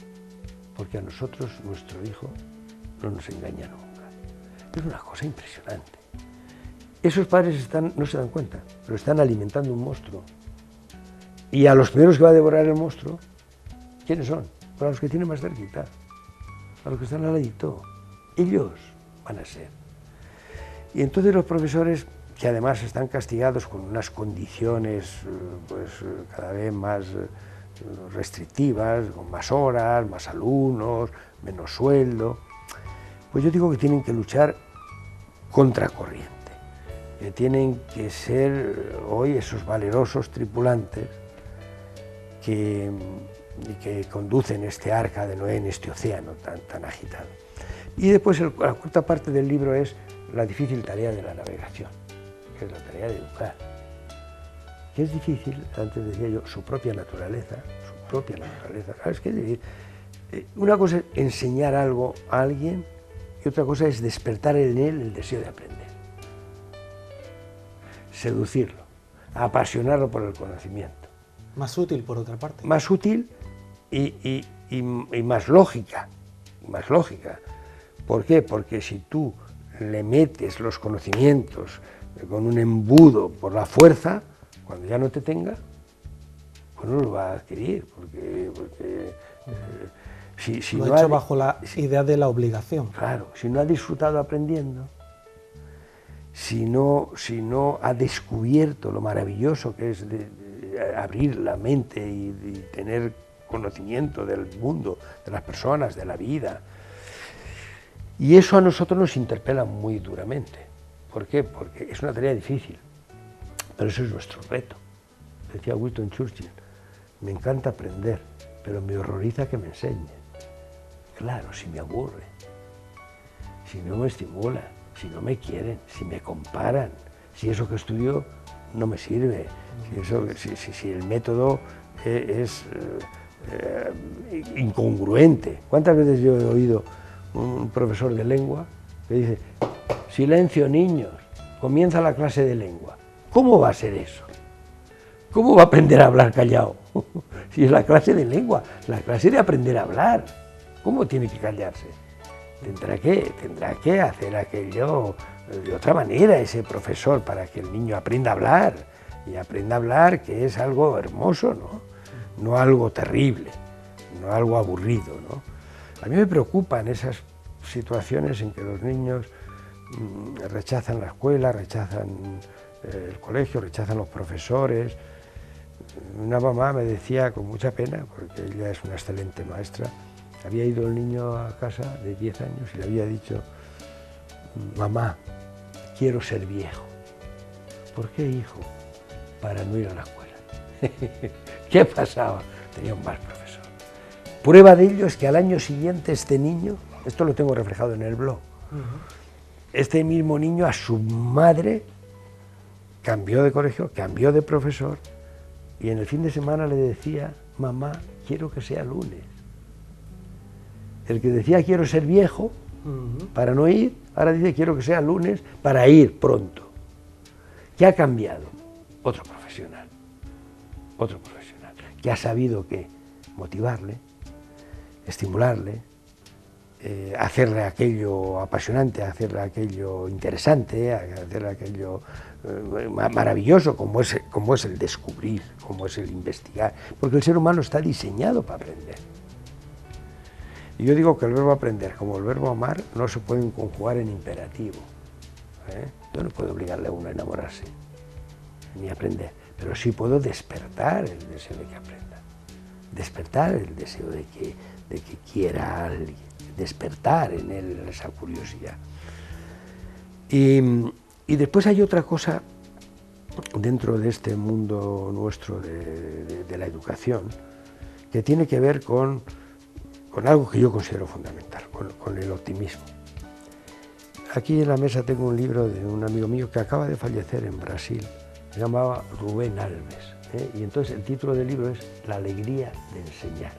porque a nosotros nuestro hijo no nos engaña nunca. Es una cosa impresionante. Esos padres no se dan cuenta, pero están alimentando un monstruo. Y a los primeros que va a devorar el monstruo, ¿quiénes son? Pues a los que tienen más cerquita, a los que están al ladito. Ellos van a ser. Y entonces los profesores, que además están castigados con unas condiciones pues cada vez más restrictivas, con más horas, más alumnos, menos sueldo, pues yo digo que tienen que luchar contracorriente, que tienen que ser hoy esos valerosos tripulantes que conducen este arca de Noé en este océano tan agitado. Y después la cuarta parte del libro es la difícil tarea de la navegación, que es la tarea de educar, que es difícil, antes decía yo, su propia naturaleza. ¿Sabes qué decir? Una cosa es enseñar algo a alguien y otra cosa es despertar en él el deseo de aprender, seducirlo, apasionarlo por el conocimiento. Más útil, por otra parte. Más útil y más lógica. ¿Por qué? Porque si tú le metes los conocimientos con un embudo por la fuerza, cuando ya no te tenga, pues no lo va a adquirir, porque si lo ha hecho bajo la idea de la obligación. Claro, si no ha disfrutado aprendiendo, si no ha descubierto lo maravilloso que es de abrir la mente y tener conocimiento del mundo, de las personas, de la vida. Y eso a nosotros nos interpela muy duramente. ¿Por qué? Porque es una tarea difícil, pero eso es nuestro reto. Decía Winston Churchill: me encanta aprender, pero me horroriza que me enseñen. Claro, si me aburre, si no me estimula, si no me quieren, si me comparan, si eso que estudio no me sirve, si el método es incongruente. ¿Cuántas veces yo he oído un profesor de lengua que dice: silencio, niños, comienza la clase de lengua? ¿Cómo va a ser eso? ¿Cómo va a aprender a hablar callado? Si es la clase de lengua, la clase de aprender a hablar. ¿Cómo tiene que callarse? Tendrá que hacer aquello de otra manera ese profesor para que el niño aprenda a hablar, y aprenda a hablar, que es algo hermoso, no algo terrible, no algo aburrido, ¿no? A mí me preocupan esas situaciones en que los niños rechazan la escuela, rechazan el colegio, rechazan los profesores. Una mamá me decía con mucha pena, porque ella es una excelente maestra, había ido el niño a casa de 10 años y le había dicho: mamá, quiero ser viejo. ¿Por qué, hijo? Para no ir a la escuela. ¿Qué pasaba? Tenía un mal profesor. Prueba de ello es que al año siguiente este niño, esto lo tengo reflejado en el blog, este mismo niño a su madre cambió de colegio, cambió de profesor, y en el fin de semana le decía: mamá, quiero que sea lunes. El que decía quiero ser viejo para no ir, ahora dice quiero que sea lunes para ir pronto. ¿Qué ha cambiado? Otro profesional, que ha sabido que motivarle, estimularle, hacerle aquello apasionante, hacerle aquello interesante, hacerle aquello maravilloso, como es el descubrir, como es el investigar, porque el ser humano está diseñado para aprender. Y yo digo que el verbo aprender, como el verbo amar, no se pueden conjugar en imperativo. Yo no puedo obligarle a uno a enamorarse, ni a aprender, pero sí puedo despertar el deseo de que aprenda, despertar el deseo de que quiera a alguien, despertar en él esa curiosidad. Y después hay otra cosa dentro de este mundo nuestro de la educación, que tiene que ver con algo que yo considero fundamental, con el optimismo. aquí en la mesa tengo un libro de un amigo mío que acaba de fallecer en Brasil, se llamaba Rubén Alves, y entonces el título del libro es La alegría de enseñar.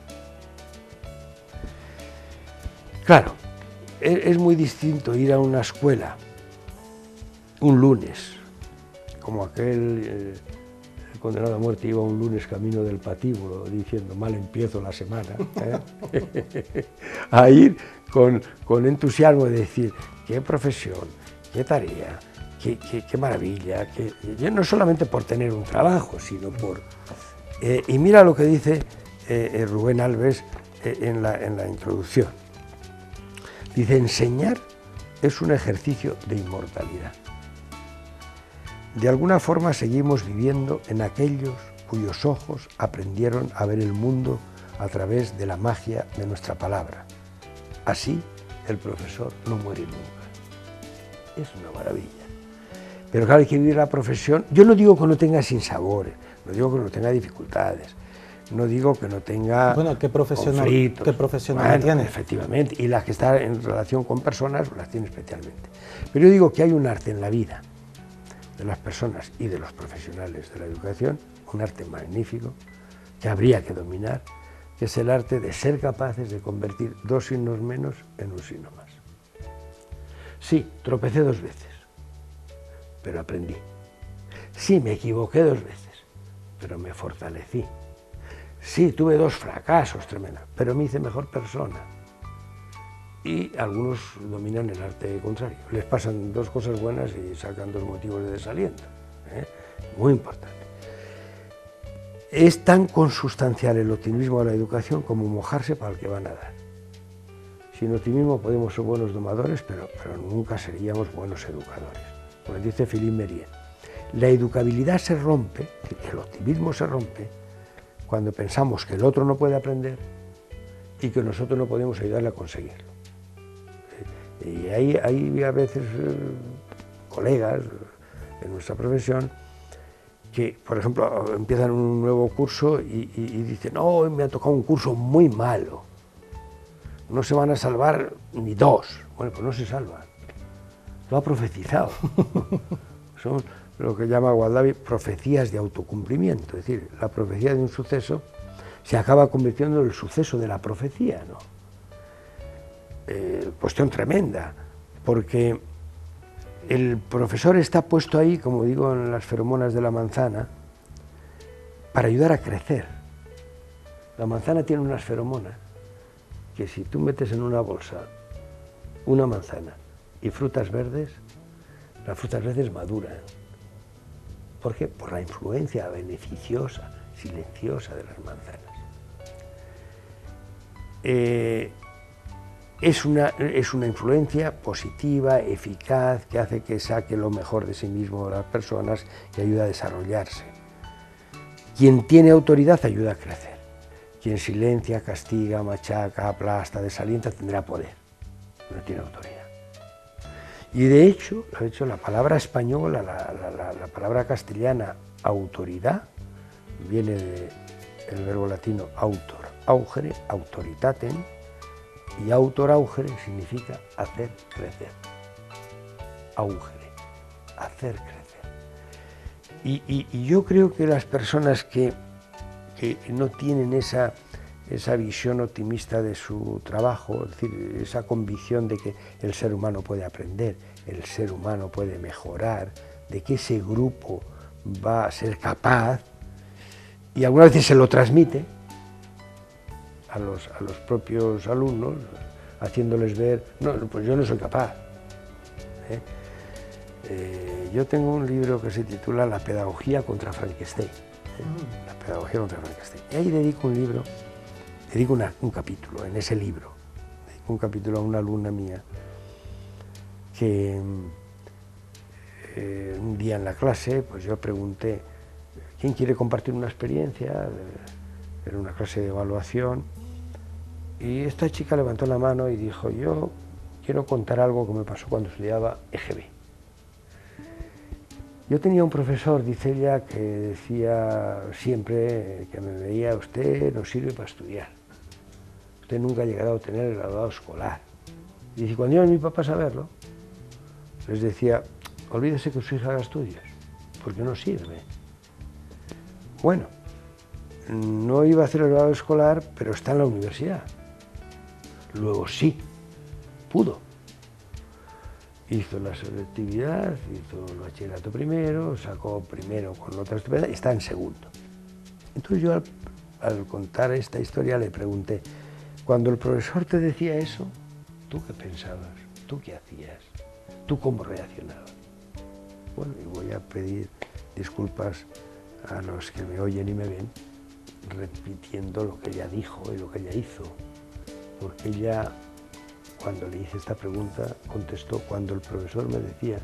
Claro, es muy distinto ir a una escuela un lunes, como aquel condenado a muerte iba un lunes camino del patíbulo diciendo mal empiezo la semana, a ir con entusiasmo de decir qué profesión, qué tarea, qué maravilla, no solamente por tener un trabajo, sino por... y mira lo que dice Rubén Alves en la introducción. Dice, enseñar es un ejercicio de inmortalidad. De alguna forma seguimos viviendo en aquellos cuyos ojos aprendieron a ver el mundo a través de la magia de nuestra palabra. Así, el profesor no muere nunca. Es una maravilla. Pero claro, hay que vivir la profesión. Yo no digo que no tenga sinsabores, no digo que no tenga dificultades, no digo que no tenga conflictos. ¿Qué profesional tiene? Efectivamente, y las que están en relación con personas las tiene especialmente. Pero yo digo que hay un arte en la vida de las personas y de los profesionales de la educación, un arte magnífico que habría que dominar, que es el arte de ser capaces de convertir 2 signos menos en un signo más. Sí, tropecé 2 veces, pero aprendí. Sí, me equivoqué 2 veces, pero me fortalecí. Sí, tuve 2 fracasos tremendos, pero me hice mejor persona. Y algunos dominan el arte contrario. Les pasan 2 cosas buenas y sacan 2 motivos de desaliento. Muy importante. Es tan consustancial el optimismo de la educación como mojarse para el que va a nadar. Sin optimismo podemos ser buenos domadores, pero nunca seríamos buenos educadores. Como dice Philippe Mérieux, la educabilidad se rompe, el optimismo se rompe, cuando pensamos que el otro no puede aprender y que nosotros no podemos ayudarle a conseguirlo. Y hay a veces colegas en nuestra profesión que, por ejemplo, empiezan un nuevo curso y dicen, no, hoy me ha tocado un curso muy malo, no se van a salvar ni 2. Bueno, pues no se salvan, lo ha profetizado. Son lo que llama Gualdavi profecías de autocumplimiento, es decir, la profecía de un suceso se acaba convirtiendo en el suceso de la profecía, ¿no? Cuestión tremenda, porque el profesor está puesto ahí, como digo, en las feromonas de la manzana, para ayudar a crecer. La manzana tiene unas feromonas que si tú metes en una bolsa una manzana y frutas verdes, las frutas verdes maduran. ¿Por qué? Por la influencia beneficiosa, silenciosa de las manzanas. Es una influencia positiva, eficaz, que hace que saque lo mejor de sí mismo de las personas y ayuda a desarrollarse. Quien tiene autoridad ayuda a crecer. Quien silencia, castiga, machaca, aplasta, desalienta, tendrá poder. No tiene autoridad. Y de hecho, la palabra española, la palabra castellana autoridad, viene del verbo latino autor, augere, autoritatem, y autor augere significa hacer crecer. Augere, hacer crecer. Y yo creo que las personas que no tienen esa visión optimista de su trabajo, es decir, esa convicción de que el ser humano puede aprender, el ser humano puede mejorar, de que ese grupo va a ser capaz, y algunas veces se lo transmite a los propios alumnos, haciéndoles ver, no, pues yo no soy capaz. Yo tengo un libro que se titula La pedagogía contra Frankenstein. La pedagogía contra Frankenstein. Y ahí dedico un libro, dedico un capítulo en ese libro, dedico un capítulo a una alumna mía que un día en la clase, pues yo pregunté, ¿quién quiere compartir una experiencia? Era una clase de evaluación. Y esta chica levantó la mano y dijo, yo quiero contar algo que me pasó cuando estudiaba EGB. Yo tenía un profesor, dice ella, que decía siempre que me veía, usted no sirve para estudiar. Usted nunca llegará a obtener el graduado escolar. Y dice, cuando iba mi papá a saberlo, les decía, olvídese que su hija haga estudios, porque no sirve. Bueno, no iba a hacer el grado escolar, pero está en la universidad. Luego sí, pudo. Hizo la selectividad, hizo el bachillerato primero, sacó primero con nota estupenda y está en segundo. Entonces yo al contar esta historia le pregunté, cuando el profesor te decía eso, ¿tú qué pensabas? ¿Tú qué hacías? ¿Tú cómo reaccionabas? Bueno, y voy a pedir disculpas a los que me oyen y me ven, repitiendo lo que ella dijo y lo que ella hizo, porque ella, cuando le hice esta pregunta, contestó, cuando el profesor me decía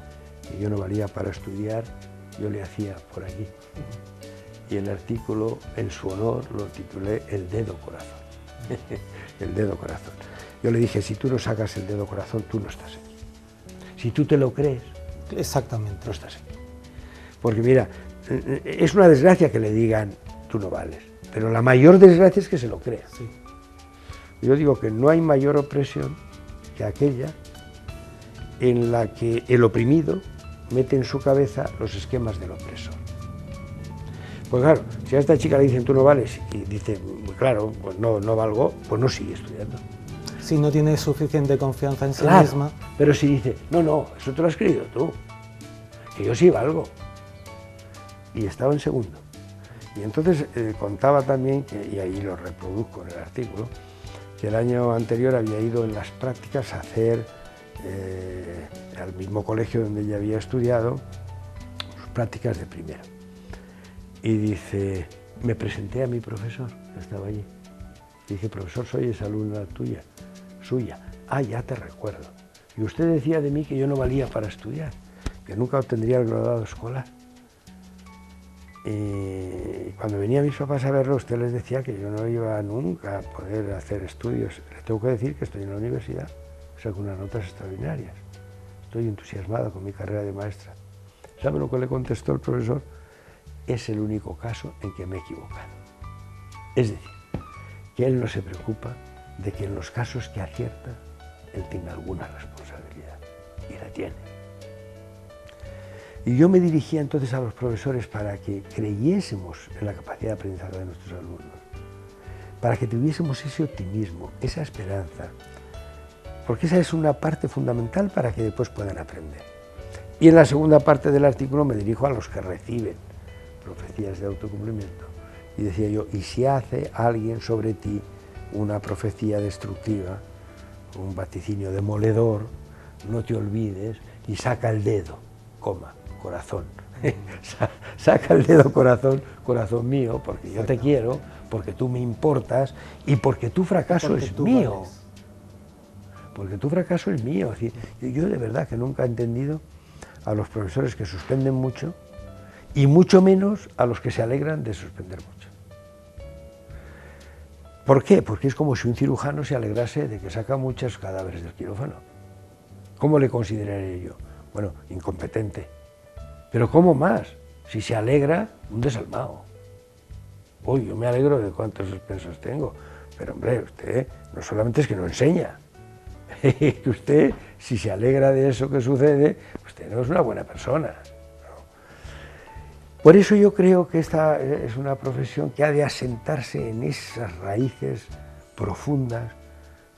que yo no valía para estudiar, yo le hacía por aquí. Y el artículo, en su honor, lo titulé El dedo corazón. El dedo corazón. Yo le dije, si tú no sacas el dedo corazón, tú no estás aquí. Si tú te lo crees, exactamente, no estás aquí. Porque mira, es una desgracia que le digan, tú no vales, pero la mayor desgracia es que se lo crea. Sí. Yo digo que no hay mayor opresión que aquella en la que el oprimido mete en su cabeza los esquemas del opresor. Pues claro, si a esta chica le dicen tú no vales y dice, claro, pues no valgo, pues no sigue estudiando. Si no tiene suficiente confianza en sí Claro, misma. pero si dice, no, eso te lo has creído tú, que yo sí valgo. Y estaba en segundo. Y entonces contaba también, y ahí lo reproduzco en el artículo, que el año anterior había ido en las prácticas a hacer, al mismo colegio donde ella había estudiado, sus prácticas de primero. Y dice, me presenté a mi profesor, que estaba allí. Y dije, profesor, soy esa alumna suya. Ah, ya te recuerdo. Y usted decía de mí que yo no valía para estudiar, que nunca obtendría el graduado escolar. Y cuando venía mis papás a verlo, usted les decía que yo no iba nunca a poder hacer estudios. Le tengo que decir que estoy en la universidad, saco unas notas extraordinarias. Estoy entusiasmado con mi carrera de maestra. ¿Sabe lo que le contestó el profesor? Es el único caso en que me he equivocado. Es decir, que él no se preocupa de que en los casos que acierta, él tenga alguna responsabilidad, y la tiene. Y yo me dirigía entonces a los profesores para que creyésemos en la capacidad de aprendizaje de nuestros alumnos, para que tuviésemos ese optimismo, esa esperanza, porque esa es una parte fundamental para que después puedan aprender. Y en la segunda parte del artículo me dirijo a los que reciben profecías de autocumplimiento. Y decía yo, y si hace alguien sobre ti una profecía destructiva, un vaticinio demoledor, no te olvides y saca el dedo, corazón. Saca el dedo corazón mío, porque yo te quiero, porque tú me importas y porque tu fracaso es mío. Vales. Porque tu fracaso es mío. Es decir, yo de verdad que nunca he entendido a los profesores que suspenden mucho y mucho menos a los que se alegran de suspender mucho. ¿Por qué? Porque es como si un cirujano se alegrase de que saca muchos cadáveres del quirófano. ¿Cómo le consideraré yo? Bueno, incompetente. Pero ¿cómo más? Si se alegra, un desalmado. Uy, yo me alegro de cuántos suspensos tengo, pero hombre, usted no solamente es que no enseña, que usted, si se alegra de eso que sucede, usted no es una buena persona. Por eso yo creo que esta es una profesión que ha de asentarse en esas raíces profundas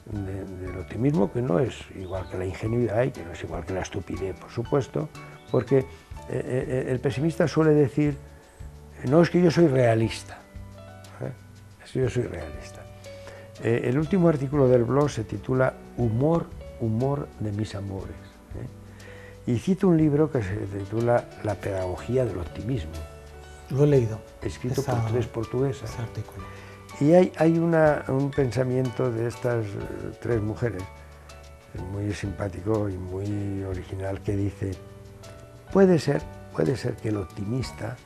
del optimismo, que no es igual que la ingenuidad y que no es igual que la estupidez, por supuesto, porque el pesimista suele decir, no, es que yo soy realista, es que yo soy realista. El último artículo del blog se titula Humor de mis amores. Y cito un libro que se titula La pedagogía del optimismo. Lo he leído. Escrito por tres portuguesas. Ese artículo. Y hay un pensamiento de estas tres mujeres, muy simpático y muy original, que dice, puede ser que el optimista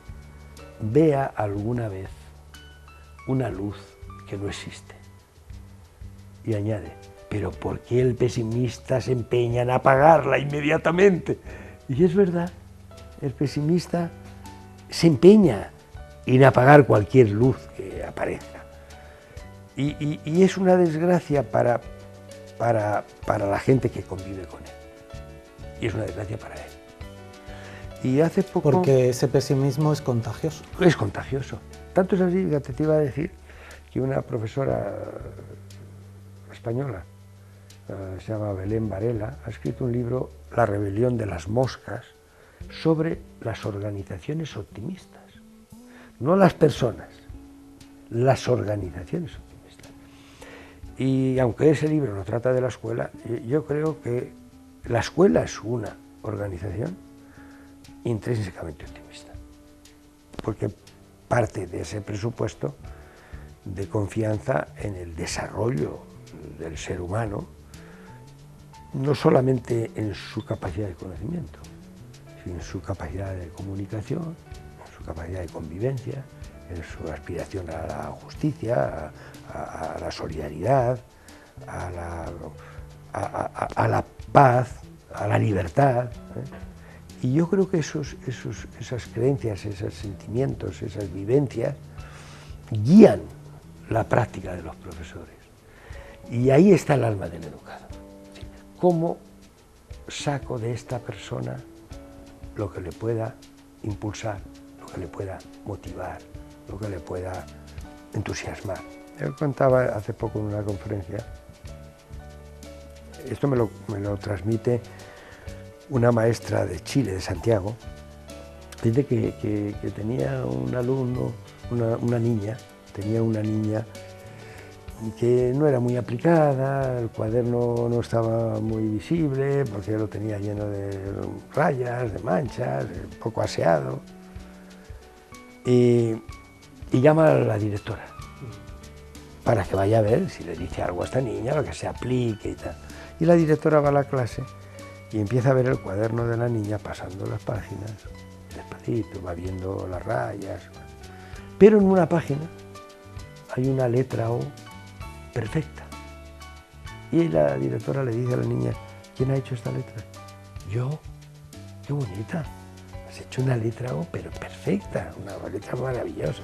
vea alguna vez una luz que no existe. Y añade, pero ¿por qué el pesimista se empeña en apagarla inmediatamente? Y es verdad, el pesimista se empeña en apagar cualquier luz que aparezca. Y es una desgracia para la gente que convive con él. y es una desgracia para él. Y hace poco... Porque ese pesimismo es contagioso. Es contagioso. Tanto es así, fíjate, te iba a decir que una profesora española, se llama Belén Varela, ha escrito un libro, La rebelión de las moscas, sobre las organizaciones optimistas. No las personas, las organizaciones optimistas. Y aunque ese libro no trata de la escuela, yo creo que la escuela es una organización intrínsecamente optimista, porque parte de ese presupuesto de confianza en el desarrollo del ser humano, no solamente en su capacidad de conocimiento, sino en su capacidad de comunicación, en su capacidad de convivencia, en su aspiración a la justicia, a la solidaridad, a la paz, a la libertad. Y yo creo que esas creencias, esos sentimientos, esas vivencias guían la práctica de los profesores. Y ahí está el alma del educador. ¿Cómo saco de esta persona lo que le pueda impulsar, lo que le pueda motivar, lo que le pueda entusiasmar? Yo contaba hace poco en una conferencia, esto me lo transmite una maestra de Chile, de Santiago, dice que tenía un alumno, una niña que no era muy aplicada, el cuaderno no estaba muy visible porque lo tenía lleno de rayas, de manchas, poco aseado, y llama a la directora para que vaya a ver si le dice algo a esta niña, para que se aplique y tal. Y la directora va a la clase y empieza a ver el cuaderno de la niña pasando las páginas, despacito, va viendo las rayas, pero en una página hay una letra O perfecta. Y la directora le dice a la niña, ¿quién ha hecho esta letra? Yo. Qué bonita. Has hecho una letra O, pero perfecta, una letra maravillosa.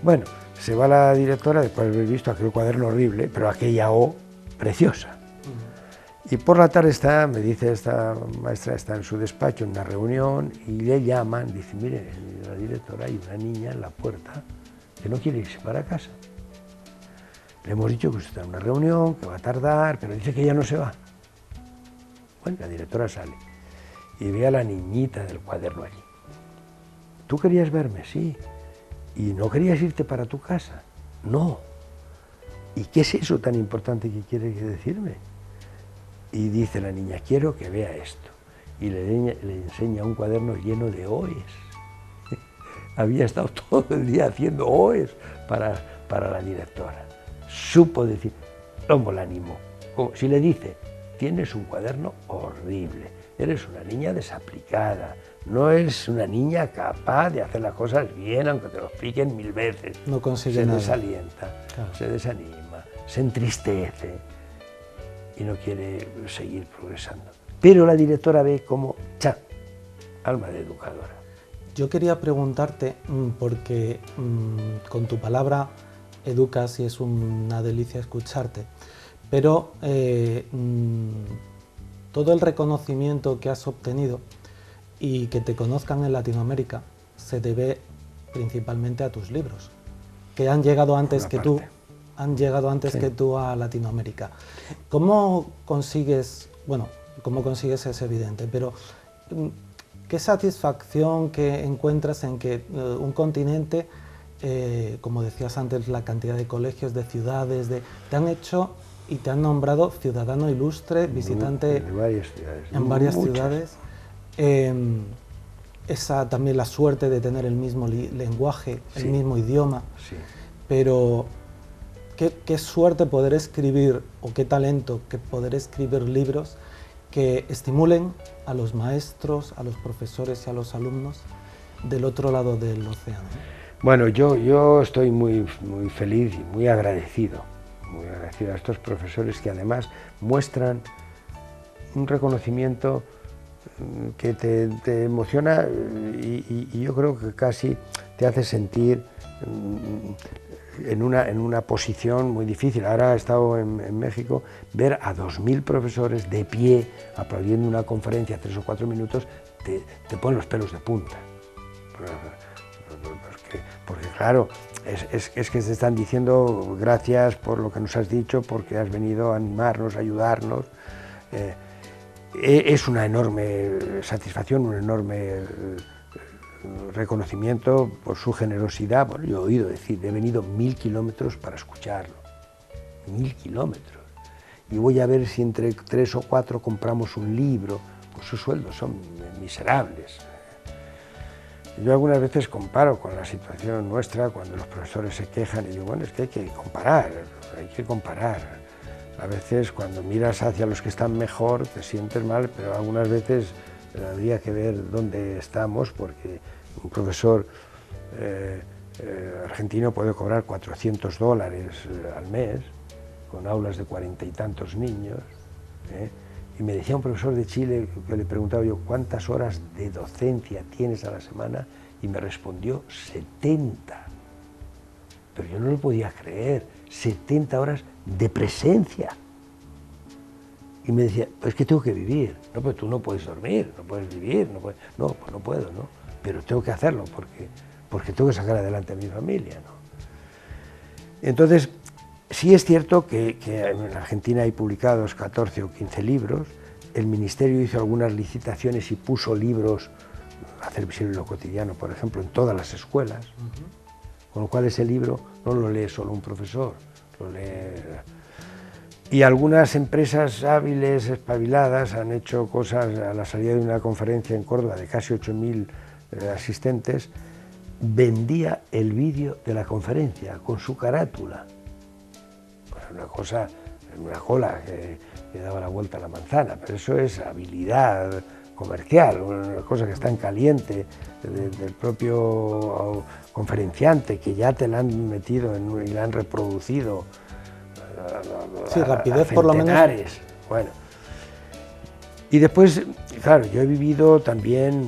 Bueno, se va la directora después de haber visto aquel cuaderno horrible, pero aquella O preciosa. Y por la tarde me dice esta maestra, está en su despacho en una reunión y le llaman, dice, mire, la directora, hay una niña en la puerta que no quiere irse para casa. Le hemos dicho que usted está en una reunión, que va a tardar, pero dice que ella no se va. Bueno, la directora sale y ve a la niñita del cuaderno allí. ¿Tú querías verme? Sí. ¿Y no querías irte para tu casa? No. ¿Y qué es eso tan importante que quiere decirme? Y dice la niña, quiero que vea esto. Y le enseña un cuaderno lleno de OEs. Había estado todo el día haciendo OEs para la directora. Supo decir, ¿cómo la animó? Como si le dice, tienes un cuaderno horrible, eres una niña desaplicada, no eres una niña capaz de hacer las cosas bien, aunque te lo expliquen 1000 veces. No consigue nada. Se desalienta, claro. Se desanima, se entristece y no quiere seguir progresando. Pero la directora ve como, alma de educadora. Yo quería preguntarte, porque con tu palabra educas y es una delicia escucharte, pero todo el reconocimiento que has obtenido y que te conozcan en Latinoamérica se debe principalmente a tus libros, que han llegado antes que tú. Han llegado antes que tú a Latinoamérica. ¿Cómo consigues, es evidente, pero qué satisfacción que encuentras en que un continente, como decías antes, la cantidad de colegios, de ciudades, te han hecho y te han nombrado ciudadano ilustre, visitante en varias ciudades. También la suerte de tener el mismo lenguaje, el mismo idioma, pero qué suerte poder escribir, o qué talento que poder escribir libros que estimulen a los maestros, a los profesores y a los alumnos del otro lado del océano. Bueno, yo estoy muy feliz y muy agradecido a estos profesores que además muestran un reconocimiento que te emociona y yo creo que casi te hace sentir en una posición muy difícil. Ahora he estado en México, ver a 2000 profesores de pie aplaudiendo una conferencia 3 o 4 minutos te pone los pelos de punta. Porque claro, es que te están diciendo gracias por lo que nos has dicho, porque has venido a animarnos, a ayudarnos. Es una enorme satisfacción, un enorme reconocimiento por su generosidad. Bueno, yo he oído decir, he venido 1000 kilómetros para escucharlo, 1000 kilómetros, y voy a ver si entre 3 o 4 compramos un libro, pues sus sueldos son miserables. Yo algunas veces comparo con la situación nuestra, cuando los profesores se quejan, y digo, bueno, es que hay que comparar, hay que comparar. A veces cuando miras hacia los que están mejor te sientes mal, pero algunas veces habría que ver dónde estamos, porque un profesor argentino puede cobrar $400 al mes, con aulas de 40 y tantos niños. Y me decía un profesor de Chile, que le preguntaba yo, ¿cuántas horas de docencia tienes a la semana? Y me respondió, 70. Pero yo no lo podía creer, 70 horas de presencia. Y me decía, pues es que tengo que vivir. No, pues tú no puedes dormir, no puedes vivir, no puedes. No, pues no puedo, ¿no? Pero tengo que hacerlo porque tengo que sacar adelante a mi familia, ¿no? Entonces, sí es cierto que en Argentina hay publicados 14 o 15 libros. El Ministerio hizo algunas licitaciones y puso libros, Hacer visible lo cotidiano, por ejemplo, en todas las escuelas. Con lo cual ese libro no lo lee solo un profesor, lo lee... Y algunas empresas hábiles, espabiladas, han hecho cosas. A la salida de una conferencia en Córdoba de casi 8000 asistentes, vendía el vídeo de la conferencia con su carátula. Pues una cosa, una cola que daba la vuelta a la manzana, pero eso es habilidad comercial, una cosa que está en caliente del propio conferenciante, que ya te la han metido y la han reproducido. Sí, rapidez por lo menos. Bueno. Y después, claro, yo he vivido también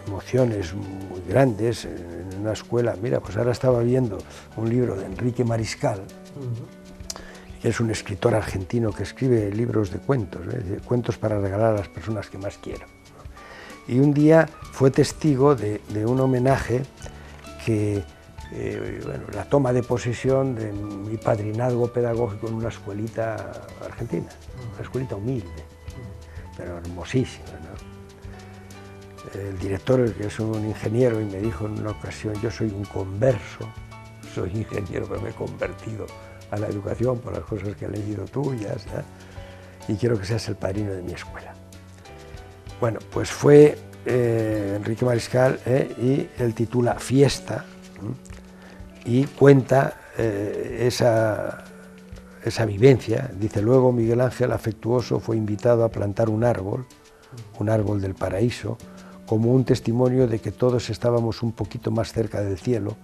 emociones muy grandes en una escuela. Mira, pues ahora estaba viendo un libro de Enrique Mariscal, que es un escritor argentino que escribe libros de cuentos, cuentos para regalar a las personas que más quiero. Y un día fue testigo de un homenaje que, bueno, la toma de posesión de mi padrinazgo pedagógico en una escuelita argentina, una escuelita humilde, pero hermosísima, ¿no? El director, que es un ingeniero, y me dijo en una ocasión, yo soy un converso, soy ingeniero, pero me he convertido a la educación por las cosas que he leído tuyas, y quiero que seas el padrino de mi escuela. Bueno, pues fue Enrique Mariscal, y él titula Fiesta, y cuenta esa vivencia. Dice, luego Miguel Ángel, afectuoso, fue invitado a plantar un árbol del paraíso, como un testimonio de que todos estábamos un poquito más cerca del cielo,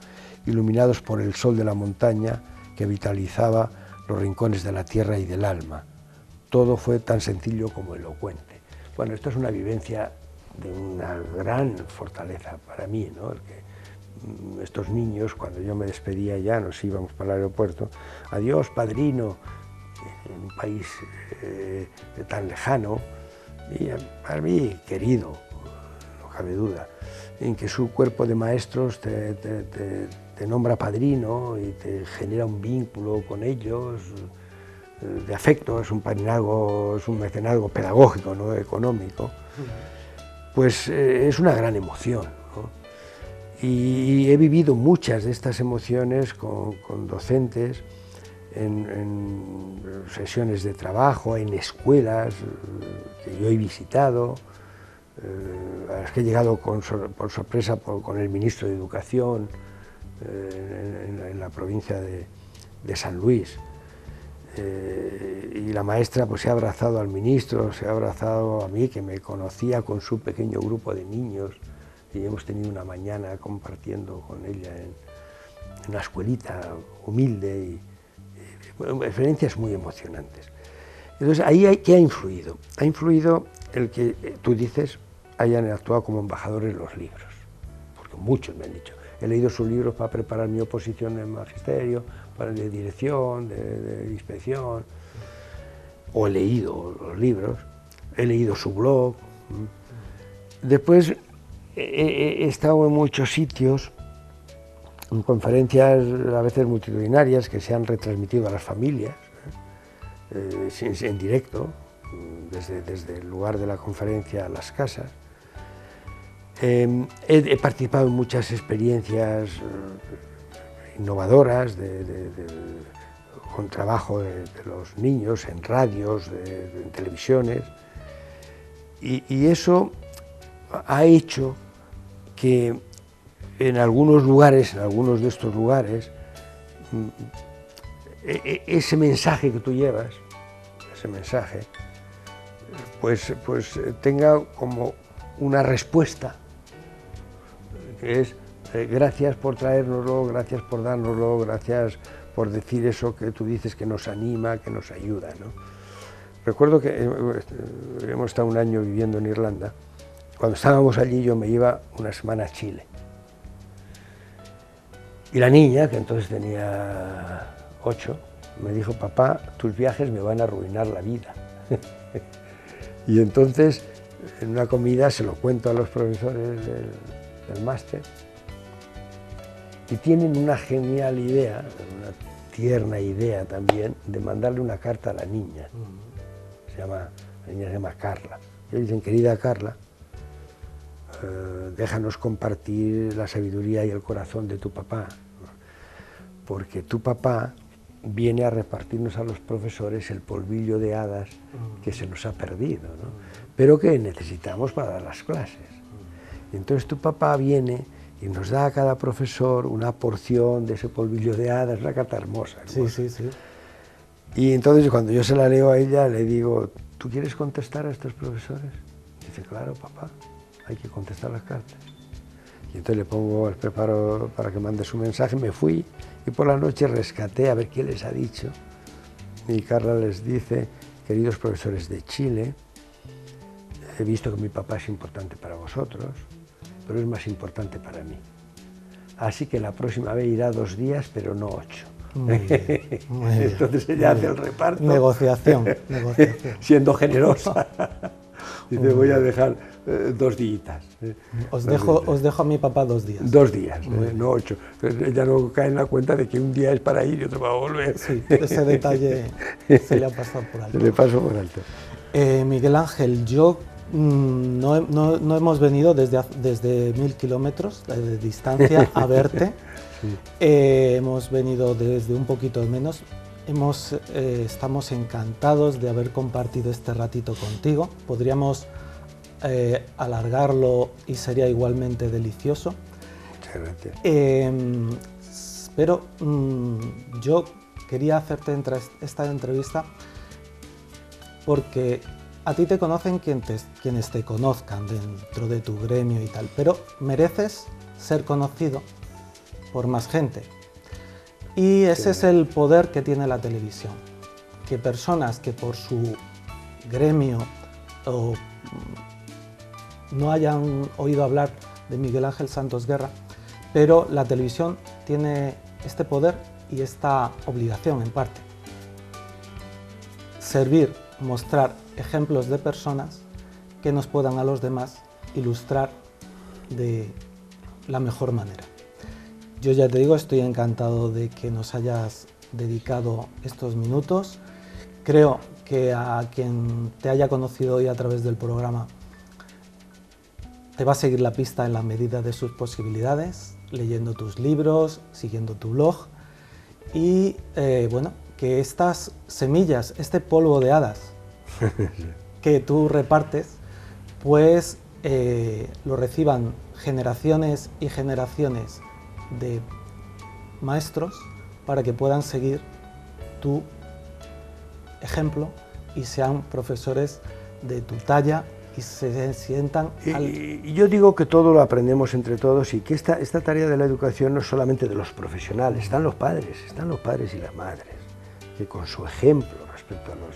iluminados por el sol de la montaña que vitalizaba los rincones de la tierra y del alma. Todo fue tan sencillo como elocuente. Bueno, esto es una vivencia de una gran fortaleza para mí, ¿no? Estos niños, cuando yo me despedía ya, nos íbamos para el aeropuerto, adiós padrino, en un país tan lejano, y para mí querido, no cabe duda, en que su cuerpo de maestros te nombra padrino y te genera un vínculo con ellos de afecto, es un padrinazgo, es un mecenazgo pedagógico, no económico, pues es una gran emoción, ¿no? Y he vivido muchas de estas emociones con docentes en sesiones de trabajo, en escuelas que yo he visitado, a las que he llegado por sorpresa con el ministro de Educación en la provincia de San Luis. Y la maestra pues se ha abrazado al ministro, se ha abrazado a mí, que me conocía con su pequeño grupo de niños, y hemos tenido una mañana compartiendo con ella en una escuelita humilde, y bueno, experiencias muy emocionantes. Entonces, ahí ¿qué ha influido? Ha influido el que tú dices hayan actuado como embajadores los libros, porque muchos me han dicho, he leído sus libros para preparar mi oposición en magisterio, para de dirección, de inspección, o he leído los libros, he leído su blog. Después he estado en muchos sitios, en conferencias a veces multitudinarias que se han retransmitido a las familias, en directo, desde el lugar de la conferencia a las casas. He participado en muchas experiencias innovadoras con trabajo de los niños, en radios, en televisiones, y eso ha hecho que en algunos lugares, en algunos de estos lugares, ese mensaje que tú llevas, ese mensaje, pues tenga como una respuesta, que es gracias por traérnoslo, gracias por dárnoslo, gracias por decir eso que tú dices que nos anima, que nos ayuda, ¿no? Recuerdo que hemos estado un año viviendo en Irlanda. Cuando estábamos allí yo me iba una semana a Chile. Y la niña, que entonces tenía 8, me dijo: papá, tus viajes me van a arruinar la vida. Y entonces, en una comida, se lo cuento a los profesores del máster, y tienen una genial idea, una tierna idea también, de mandarle una carta a la niña. La niña se llama Carla. Y dicen: querida Carla, déjanos compartir la sabiduría y el corazón de tu papá, porque tu papá viene a repartirnos a los profesores el polvillo de hadas que se nos ha perdido, ¿no? Pero que necesitamos para dar las clases. Y entonces tu papá viene y nos da a cada profesor una porción de ese polvillo de hadas, una carta hermosa. Sí, sí, sí. Y entonces cuando yo se la leo a ella, le digo: ¿tú quieres contestar a estos profesores? Dice: claro, papá, hay que contestar las cartas. Y entonces le pongo el preparo para que mande su mensaje. Me fui y por la noche rescaté a ver qué les ha dicho. Y Carla les dice: queridos profesores de Chile, he visto que mi papá es importante para vosotros, pero es más importante para mí. Así que la próxima vez irá 2 días, pero no 8. Muy bien, muy bien. Entonces ella hace el reparto. Negociación. Siendo generosa. Dice: voy a dejar 2 días. Os dejo a mi papá 2 días. 2 días, no 8. Entonces ella no cae en la cuenta de que un día es para ir y otro para volver. Sí, ese detalle se le ha pasado por alto. Se le pasó por alto. Miguel Ángel, yo no hemos venido desde 1000 kilómetros de distancia a verte. Sí. Hemos venido desde un poquito menos. Estamos encantados de haber compartido este ratito contigo. Podríamos alargarlo y sería igualmente delicioso. Muchas gracias. Pero yo quería hacerte esta entrevista porque a ti te conocen quienes te conozcan dentro de tu gremio y tal, pero mereces ser conocido por más gente. Y ese es el poder que tiene la televisión, que personas que por su gremio o no hayan oído hablar de Miguel Ángel Santos Guerra, pero la televisión tiene este poder y esta obligación en parte. Servir, mostrar ejemplos de personas que nos puedan a los demás ilustrar de la mejor manera. Yo ya te digo, estoy encantado de que nos hayas dedicado estos minutos. Creo que a quien te haya conocido hoy a través del programa te va a seguir la pista en la medida de sus posibilidades, leyendo tus libros, siguiendo tu blog y bueno, que estas semillas, este polvo de hadas que tú repartes, pues lo reciban generaciones y generaciones de maestros para que puedan seguir tu ejemplo y sean profesores de tu talla y se sientan... Y yo digo que todo lo aprendemos entre todos y que esta tarea de la educación no es solamente de los profesionales, están los padres y las madres, que con su ejemplo respecto a los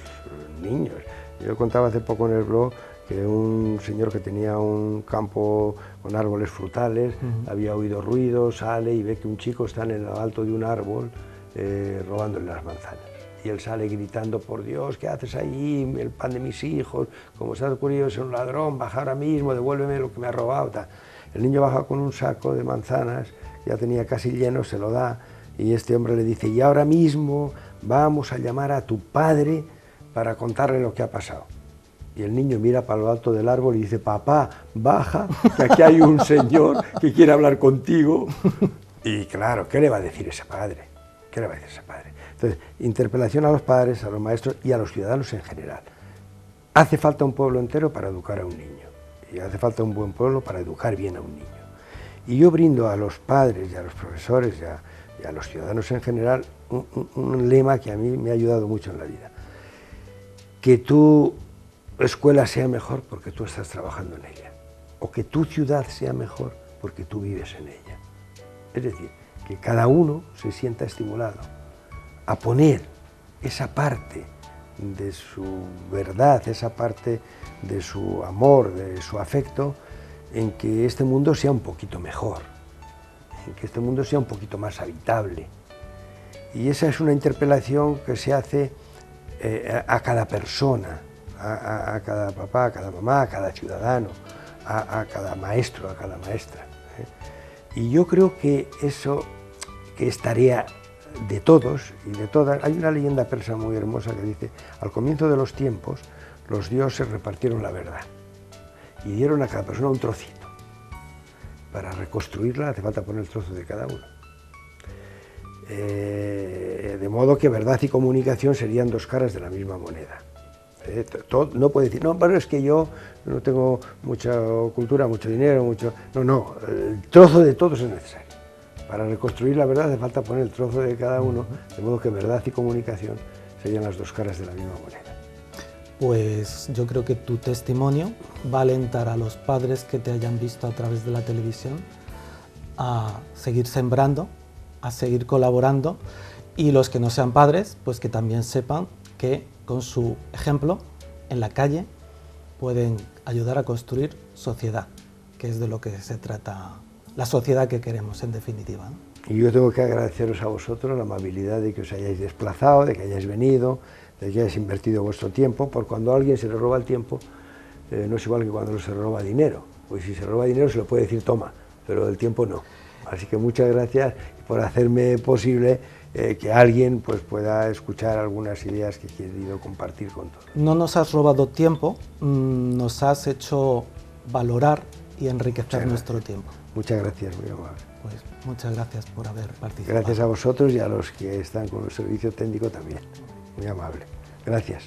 niños. Yo contaba hace poco en el blog que un señor que tenía un campo con árboles frutales, había oído ruidos, sale y ve que un chico está en lo alto de un árbol robándole las manzanas. Y él sale gritando: por Dios, ¿qué haces ahí? El pan de mis hijos, como se ha ocurrido, es un ladrón, baja ahora mismo, devuélveme lo que me ha robado. Tal. El niño baja con un saco de manzanas, ya tenía casi lleno, se lo da, y este hombre le dice: y ahora mismo vamos a llamar a tu padre para contarle lo que ha pasado. Y el niño mira para lo alto del árbol y dice: papá, baja, que aquí hay un señor que quiere hablar contigo. Y claro, ¿qué le va a decir ese padre? ¿Qué le va a decir ese padre? Entonces, interpelación a los padres, a los maestros y a los ciudadanos en general. Hace falta un pueblo entero para educar a un niño, y hace falta un buen pueblo para educar bien a un niño. Y yo brindo a los padres y a los profesores y a los ciudadanos en general un lema que a mí me ha ayudado mucho en la vida. Que tu escuela sea mejor porque tú estás trabajando en ella, o que tu ciudad sea mejor porque tú vives en ella. Es decir, que cada uno se sienta estimulado a poner esa parte de su verdad, esa parte de su amor, de su afecto, en que este mundo sea un poquito mejor, en que este mundo sea un poquito más habitable. Y esa es una interpelación que se hace a cada persona, a cada papá, a cada mamá, a cada ciudadano, a cada maestro, a cada maestra. Y yo creo que eso, que es tarea de todos y de todas. Hay una leyenda persa muy hermosa que dice: al comienzo de los tiempos, los dioses repartieron la verdad y dieron a cada persona un trocito. Para reconstruirla hace falta poner el trozo de cada uno. De modo que verdad y comunicación serían dos caras de la misma moneda. No puede decir: no, pero es que yo no tengo mucha cultura, mucho dinero, mucho... No, el trozo de todos es necesario. Para reconstruir la verdad hace falta poner el trozo de cada uno, de modo que verdad y comunicación serían las dos caras de la misma moneda. Pues yo creo que tu testimonio va a alentar a los padres que te hayan visto a través de la televisión a seguir sembrando, a seguir colaborando, y los que no sean padres, pues que también sepan que con su ejemplo en la calle pueden ayudar a construir sociedad, que es de lo que se trata la sociedad que queremos, en definitiva, ¿no? Y yo tengo que agradeceros a vosotros la amabilidad de que os hayáis desplazado, de que hayáis venido, de que hayáis invertido vuestro tiempo, porque cuando a alguien se le roba el tiempo, no es igual que cuando se roba dinero. Pues si se roba dinero se le puede decir toma, pero el tiempo no. Así que muchas gracias por hacerme posible que alguien pues, pueda escuchar algunas ideas que he querido compartir con todos. No nos has robado tiempo, nos has hecho valorar y enriquecer nuestro tiempo. Muchas gracias, muy amable. Pues muchas gracias por haber participado. Gracias a vosotros y a los que están con el servicio técnico también. Muy amable. Gracias.